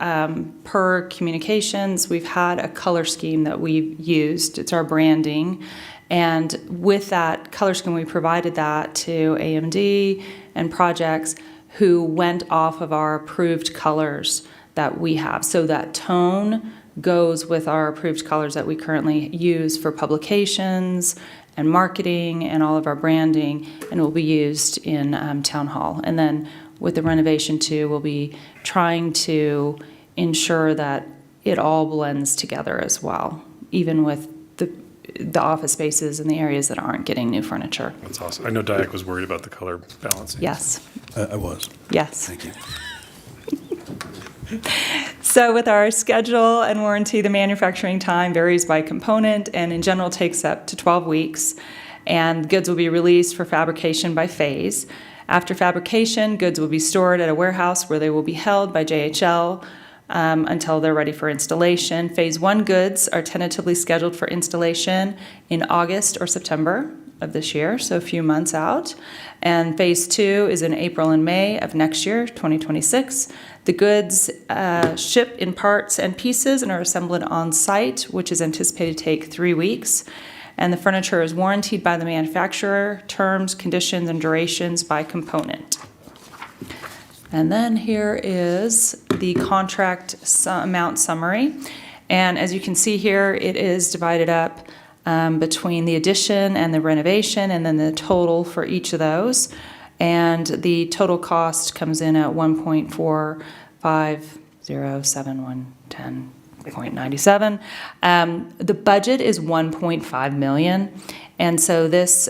per communications, we've had a color scheme that we've used. It's our branding. And with that color scheme, we provided that to AMD and Projects who went off of our approved colors that we have. So that tone goes with our approved colors that we currently use for publications and marketing and all of our branding, and will be used in Town Hall. And then with the renovation too, we'll be trying to ensure that it all blends together as well, even with the office spaces and the areas that aren't getting new furniture. That's awesome. I know Diak was worried about the color balancing. Yes, I was. yes. Thank you. So with our schedule and warranty, the manufacturing time varies by component and in general takes up to 12 weeks. And goods will be released for fabrication by phase. After fabrication, goods will be stored at a warehouse where they will be held by JHL until they're ready for installation. Phase 1 goods are tentatively scheduled for installation in August or September of this year, so a few months out. And Phase 2 is in April and May of next year, 2026. The goods ship in parts and pieces and are assembled on site, which is anticipated to take 3 weeks. And the furniture is warranted by the manufacturer, terms, conditions, and durations by component. And then here is the contract amount summary. And as you can see here, it is divided up between the addition and the renovation, and then the total for each of those. And the total cost comes in at 1.450710.97. The budget is 1.5 million. And so this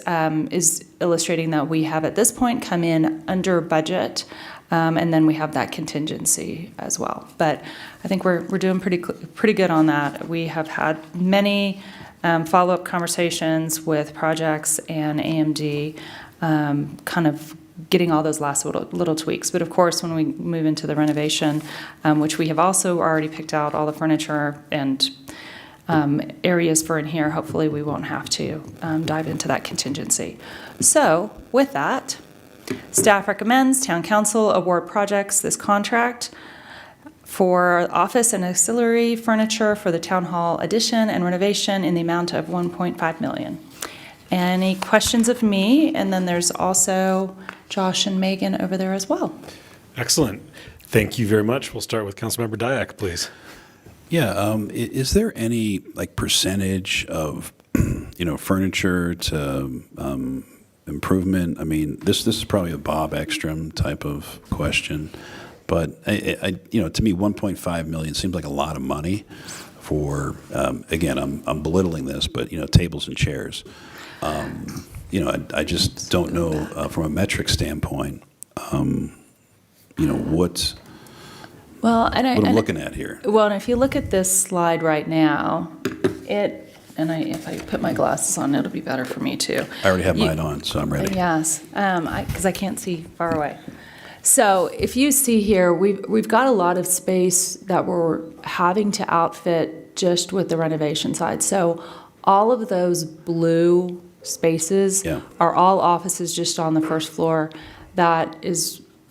is illustrating that we have at this point come in under budget. And then we have that contingency as well. But I think we're doing pretty good on that. We have had many follow-up conversations with Projects and AMD, kind of getting all those last little tweaks. But of course, when we move into the renovation, which we have also already picked out all the furniture and areas for in here, hopefully we won't have to dive into that contingency. So with that, staff recommends Town Council award Projects this contract for office and auxiliary furniture for the Town Hall addition and renovation in the amount of 1.5 million. Any questions of me? And then there's also Josh and Megan over there as well. Excellent. Thank you very much. We'll start with Councilmember Diak, please. Yeah, is there any like percentage of furniture to improvement? I mean, this is probably a Bob Ekstrom type of question, but I to me, 1.5 million seems like a lot of money for. Again, I'm belittling this, but tables and chairs. I just don't know from a metric standpoint. What I'm looking at here. Well, and if you look at this slide right now, if I put my glasses on, it'll be better for me too. I already have mine on, so I'm ready. Yes, because I can't see far away. So if you see here, we've got a lot of space that we're having to outfit just with the renovation side. So all of those blue spaces are all offices just on the first floor.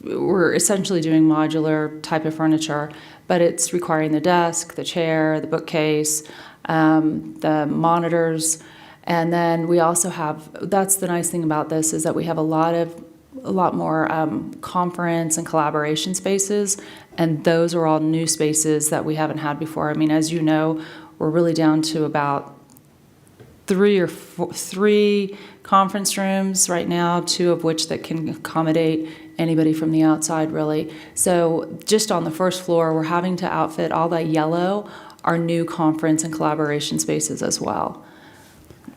We're essentially doing modular type of furniture, but it's requiring the desk, the chair, the bookcase, the monitors, and then we also have, that's the nice thing about this, is that we have a lot more conference and collaboration spaces, and those are all new spaces that we haven't had before. I mean, as you know, we're really down to about three conference rooms right now, 2 of which that can accommodate anybody from the outside, really. So just on the first floor, we're having to outfit all that yellow, our new conference and collaboration spaces as well.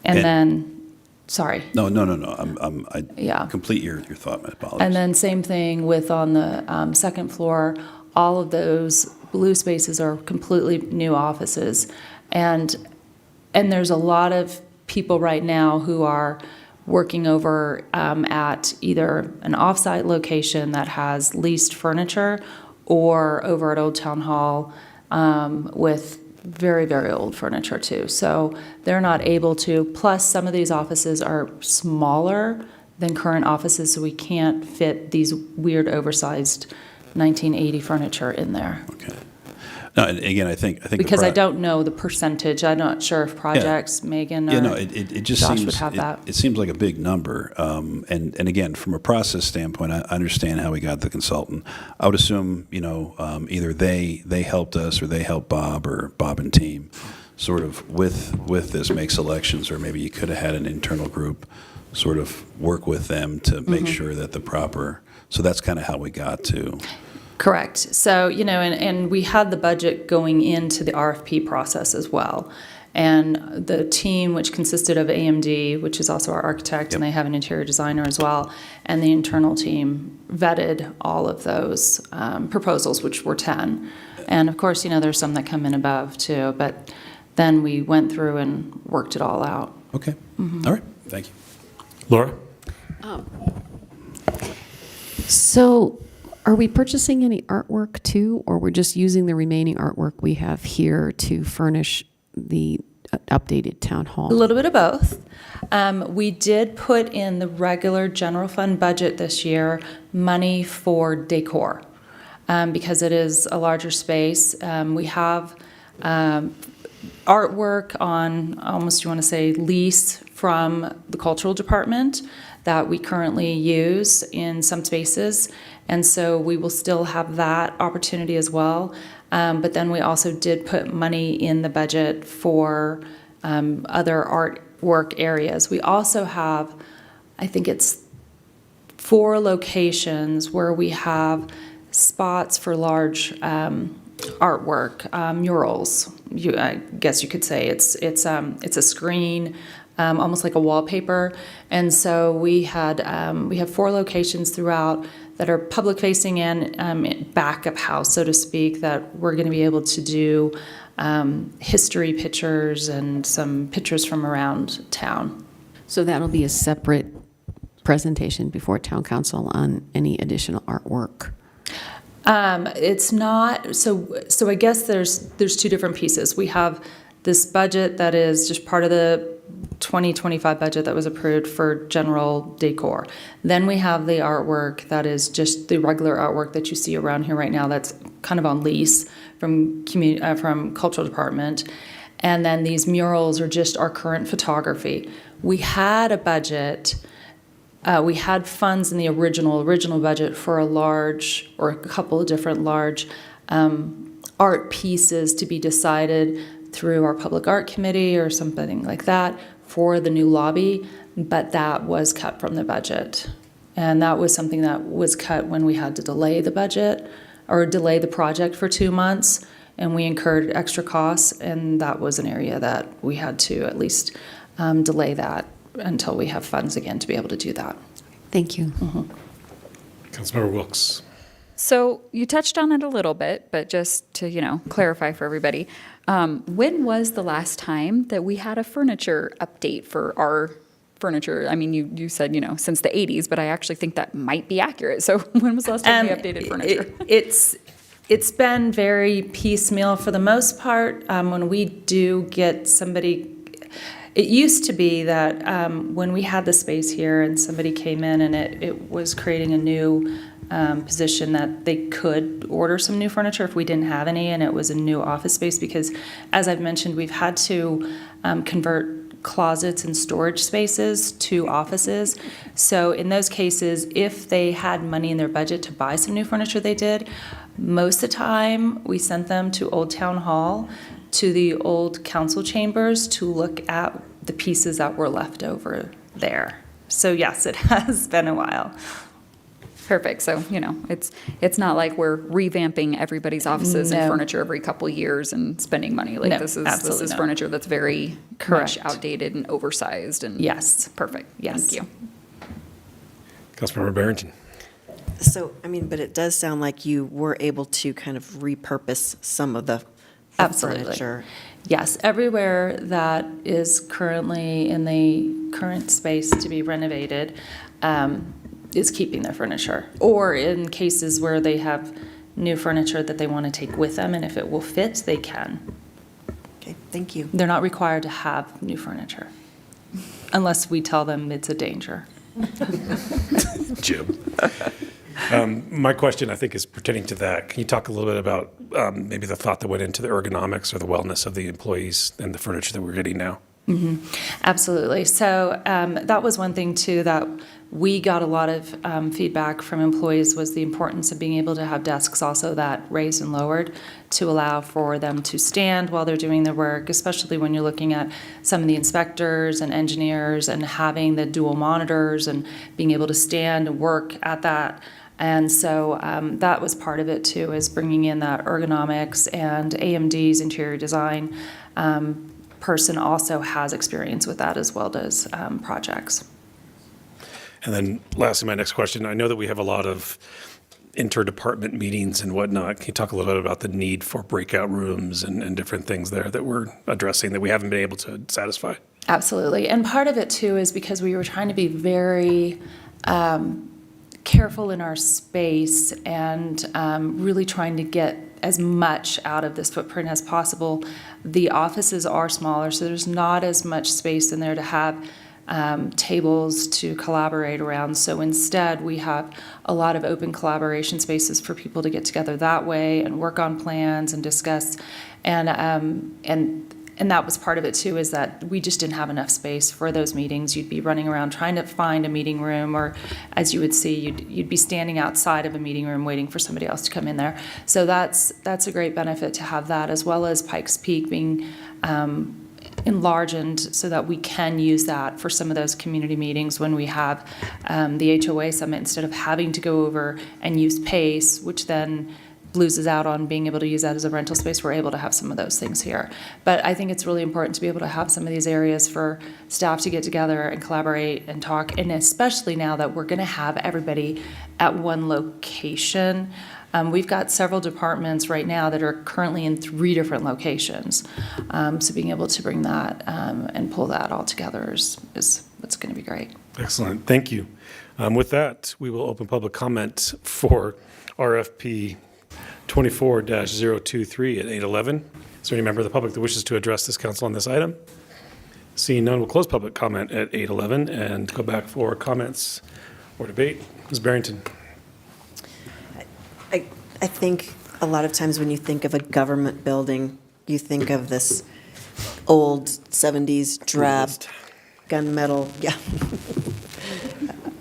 And then, sorry. No. Yeah. Complete your thought, my apologies. And then same thing with on the second floor, all of those blue spaces are completely new offices. And there's a lot of people right now who are working over at either an offsite location that has leased furniture or over at Old Town Hall with very, very old furniture too. So they're not able to, plus some of these offices are smaller than current offices, so we can't fit these weird oversized 1980 furniture in there. Okay. No, and again, I think the Because I don't know the percentage. I'm not sure if projects, Megan Yeah, no, or it just Josh seems would have that. it seems like a big number. And again, from a process standpoint, I understand how we got the consultant. I would assume, either they helped us or they helped Bob or Bob and team sort of with this make selections, or maybe you could have had an internal group sort of work with them to make sure that the proper. So that's kind of how we got to. Correct. So, and we had the budget going into the RFP process as well. And the team, which consisted of AMD, which is also our architect, and they have an interior designer as well, and the internal team vetted all of those proposals, which were 10. And of course, there's some that come in above too, but then we went through and worked it all out. Okay. All right. Thank you. Laura? So are we purchasing any artwork too, or we're just using the remaining artwork we have here to furnish the updated town hall? A little bit of both. We did put in the regular general fund budget this year money for decor because it is a larger space. We have artwork on almost, you want to say, lease from the cultural department that we currently use in some spaces. And so we will still have that opportunity as well. But then we also did put money in the budget for other artwork areas. We also have, I think it's 4 locations where we have spots for large artwork, murals. I guess you could say it's a screen, almost like a wallpaper. And so we have 4 locations throughout that are public facing and back of house, so to speak, that we're going to be able to do history pictures and some pictures from around town. So that'll be a separate presentation before town council on any additional artwork. It's not, so I guess there's 2 different pieces. We have this budget that is just part of the 2025 budget that was approved for general decor. Then we have the artwork that is just the regular artwork that you see around here right now that's kind of on lease from cultural department. And then these murals are just our current photography. We had a budget, we had funds in the original budget for a couple of different large art pieces to be decided through our public art committee or something like that for the new lobby, but that was cut from the budget. And that was something that was cut when we had to delay the budget or delay the project for 2 months, and we incurred extra costs, and that was an area that we had to at least delay that until we have funds again to be able to do that. Thank you. Councilmember Wilkes. So you touched on it a little bit, but just to, clarify for everybody, when was the last time that we had a furniture update for our furniture? I mean, you said, since the 80s, but I actually think that might be accurate. So when was the last time we updated furniture? It's been very piecemeal for the most part. When we do get somebody, it used to be that when we had the space here and somebody came in and it was creating a new position that they could order some new furniture if we didn't have any, and it was a new office space because, as I've mentioned, we've had to convert closets and storage spaces to offices. So in those cases, if they had money in their budget to buy some new furniture, they did. Most of the time, we sent them to Old Town Hall, to the old council chambers to look at the pieces that were left over there. So yes, it has been a while. Perfect. So, it's not like we're revamping everybody's offices and No. furniture every couple years and spending money. Like No, this is absolutely not. furniture that's very Correct. much outdated and oversized and Yes. perfect. Yes. Thank you. Councilmember Barrington. So, I mean, but it does sound like you were able to kind of repurpose some of the Absolutely. furniture. Yes, everywhere that is currently in the current space to be renovated is keeping their furniture. Or in cases where they have new furniture that they want to take with them, and if it will fit, they can. Okay, thank you. They're not required to have new furniture unless we tell them it's a danger. Jim. My question, I think, is pertaining to that. Can you talk a little bit about maybe the thought that went into the ergonomics or the wellness of the employees and the furniture that we're getting now? Absolutely. So that was one thing, too, that we got a lot of feedback from employees was the importance of being able to have desks also that raised and lowered to allow for them to stand while they're doing their work, especially when you're looking at some of the inspectors and engineers and having the dual monitors and being able to stand and work at that. And so that was part of it, too, is bringing in that ergonomics, and AMD's interior design person also has experience with that as well as projects. And then lastly, my next question, I know that we have a lot of interdepartment meetings and whatnot. Can you talk a little bit about the need for breakout rooms and different things there that we're addressing that we haven't been able to satisfy? Absolutely. And part of it, too, is because we were trying to be very careful in our space and really trying to get as much out of this footprint as possible. The offices are smaller, so there's not as much space in there to have tables to collaborate around. So instead, we have a lot of open collaboration spaces for people to get together that way and work on plans and discuss. And that was part of it too, is that we just didn't have enough space for those meetings. You'd be running around trying to find a meeting room, or as you would see, you'd be standing outside of a meeting room waiting for somebody else to come in there. So that's a great benefit to have that, as well as Pikes Peak being enlarged so that we can use that for some of those community meetings when we have the HOA summit, instead of having to go over and use PACE, which then loses out on being able to use that as a rental space. We're able to have some of those things here. But I think it's really important to be able to have some of these areas for staff to get together and collaborate and talk, and especially now that we're going to have everybody at one location. We've got several departments right now that are currently in 3 different locations. So being able to bring that and pull that all together is what's going to be great. Excellent. Thank you. With that, we will open public comment for RFP 24-023 at 8:11. Is there any member of the public that wishes to address this council on this item? Seeing none, we'll close public comment at 8:11 and go back for comments or debate. Ms. Barrington. I think a lot of times when you think of a government building, you think of this old 70s drab gunmetal, yeah.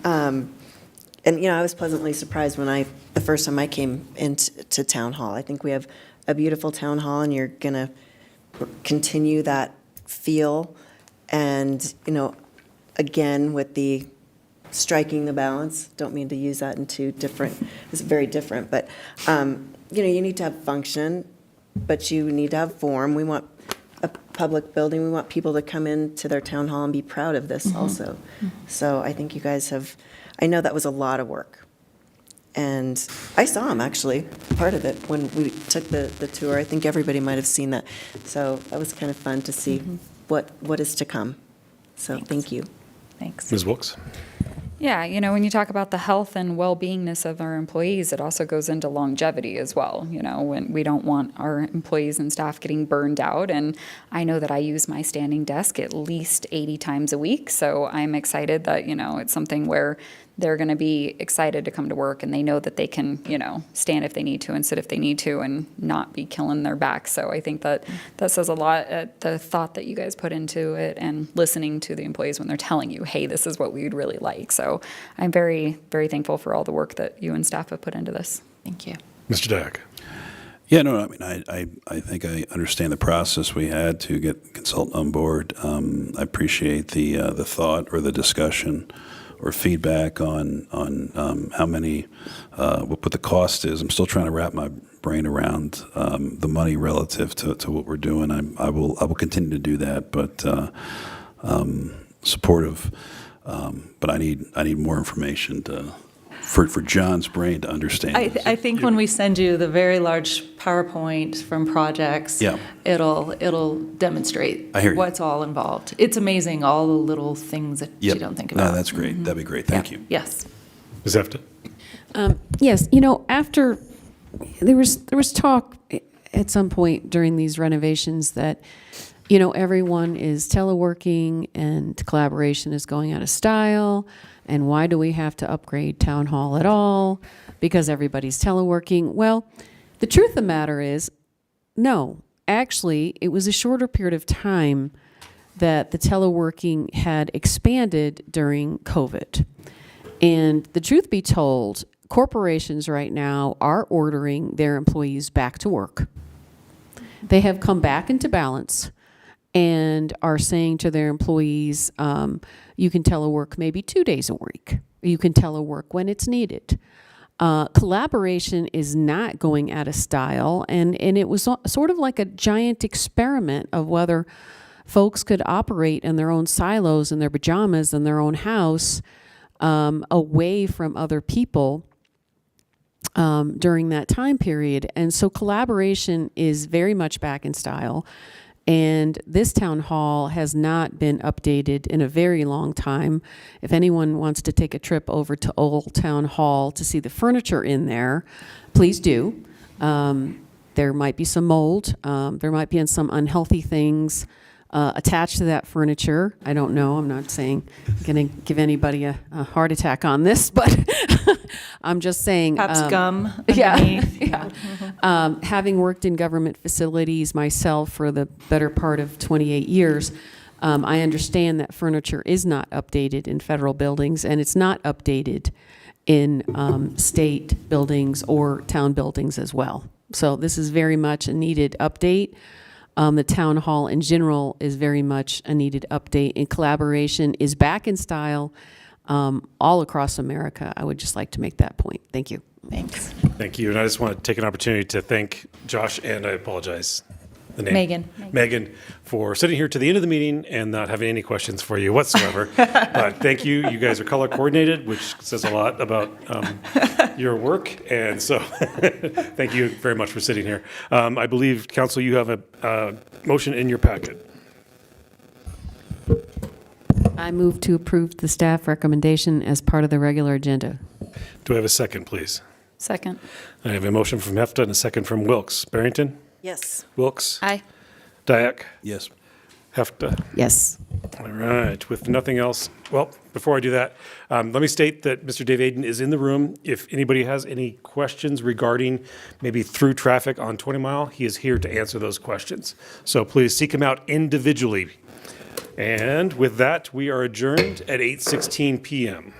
And, I was pleasantly surprised when the first time I came into Town Hall. I think we have a beautiful Town Hall, and you're going to continue that feel. And, again, with the striking the balance, don't mean to use that in two different, it's very different, but, you need to have function, but you need to have form. We want a public building. We want people to come into their Town Hall and be proud of this also. So I think you guys I know that was a lot of work. And I saw them, actually, part of it, when we took the tour. I think everybody might have seen that. So that was kind of fun to see what is to come. So thank you. Thanks. Ms. Wilkes. Yeah, when you talk about the health and well-beingness of our employees, it also goes into longevity as well. When we don't want our employees and staff getting burned out. And I know that I use my standing desk at least 80 times a week. So I'm excited that, it's something where they're going to be excited to come to work, and they know that they can, stand if they need to and sit if they need to and not be killing their back. So I think that says a lot, the thought that you guys put into it and listening to the employees when they're telling you, hey, this is what we would really like. So I'm very, very thankful for all the work that you and staff have put into this. Thank you. Mr. Dack. Yeah, no, I mean, I think I understand the process we had to get the consultant on board. I appreciate the thought or the discussion or feedback on how many, what the cost is. I'm still trying to wrap my brain around the money relative to what we're doing. I will continue to do that, but supportive. But I need more information for John's brain to understand. I think when we send you the very large PowerPoint from projects, Yeah. it'll demonstrate I hear you. what's all involved. It's amazing, all the little things that you Yep. don't think No, about. that's great. That'd be great. Thank you. Yes. Ms. Hefta? Yes, after, there was talk at some point during these renovations that, everyone is teleworking and collaboration is going out of style, and why do we have to upgrade town hall at all? Because everybody's teleworking. Well, the truth of the matter is, no. Actually, it was a shorter period of time that the teleworking had expanded during COVID. And the truth be told, corporations right now are ordering their employees back to work. They have come back into balance and are saying to their employees, you can telework maybe 2 days a week. You can telework when it's needed. Collaboration is not going out of style, and it was sort of like a giant experiment of whether folks could operate in their own silos, in their pajamas, in their own house, away from other people during that time period. And so collaboration is very much back in style. And this town hall has not been updated in a very long time. If anyone wants to take a trip over to Old Town Hall to see the furniture in there, please do. There might be some mold. There might be some unhealthy things attached to that furniture. I don't know. I'm not saying I'm going to give anybody a heart attack on this, but I'm just saying. Perhaps gum Yeah. underneath. Yeah. Having worked in government facilities myself for the better part of 28 years, I understand that furniture is not updated in federal buildings, and it's not updated in state buildings or town buildings as well. So this is very much a needed update. The town hall in general is very much a needed update, and collaboration is back in style all across America. I would just like to make that point. Thank you. Thanks. Thank you. And I just want to take an opportunity to thank Josh, and I apologize, the name. Megan, for sitting here to the end of the meeting and not having any questions for you whatsoever. But thank you. You guys are color coordinated, which says a lot about your work. And so thank you very much for sitting here. I believe, Council, you have a motion in your packet. I move to approve the staff recommendation as part of the regular agenda. Do I have a second, please? Second. I have a motion from Hefta and a second from Wilkes. Barrington? Yes. Wilkes? Aye. Dyak? Yes. Hefta? Yes. All right, with nothing else, well, before I do that, let me state that Mr. Dave Aiden is in the room. If anybody has any questions regarding maybe through traffic on 20 Mile, he is here to answer those questions. So please seek him out individually. And with that, we are adjourned at 8:16 p.m.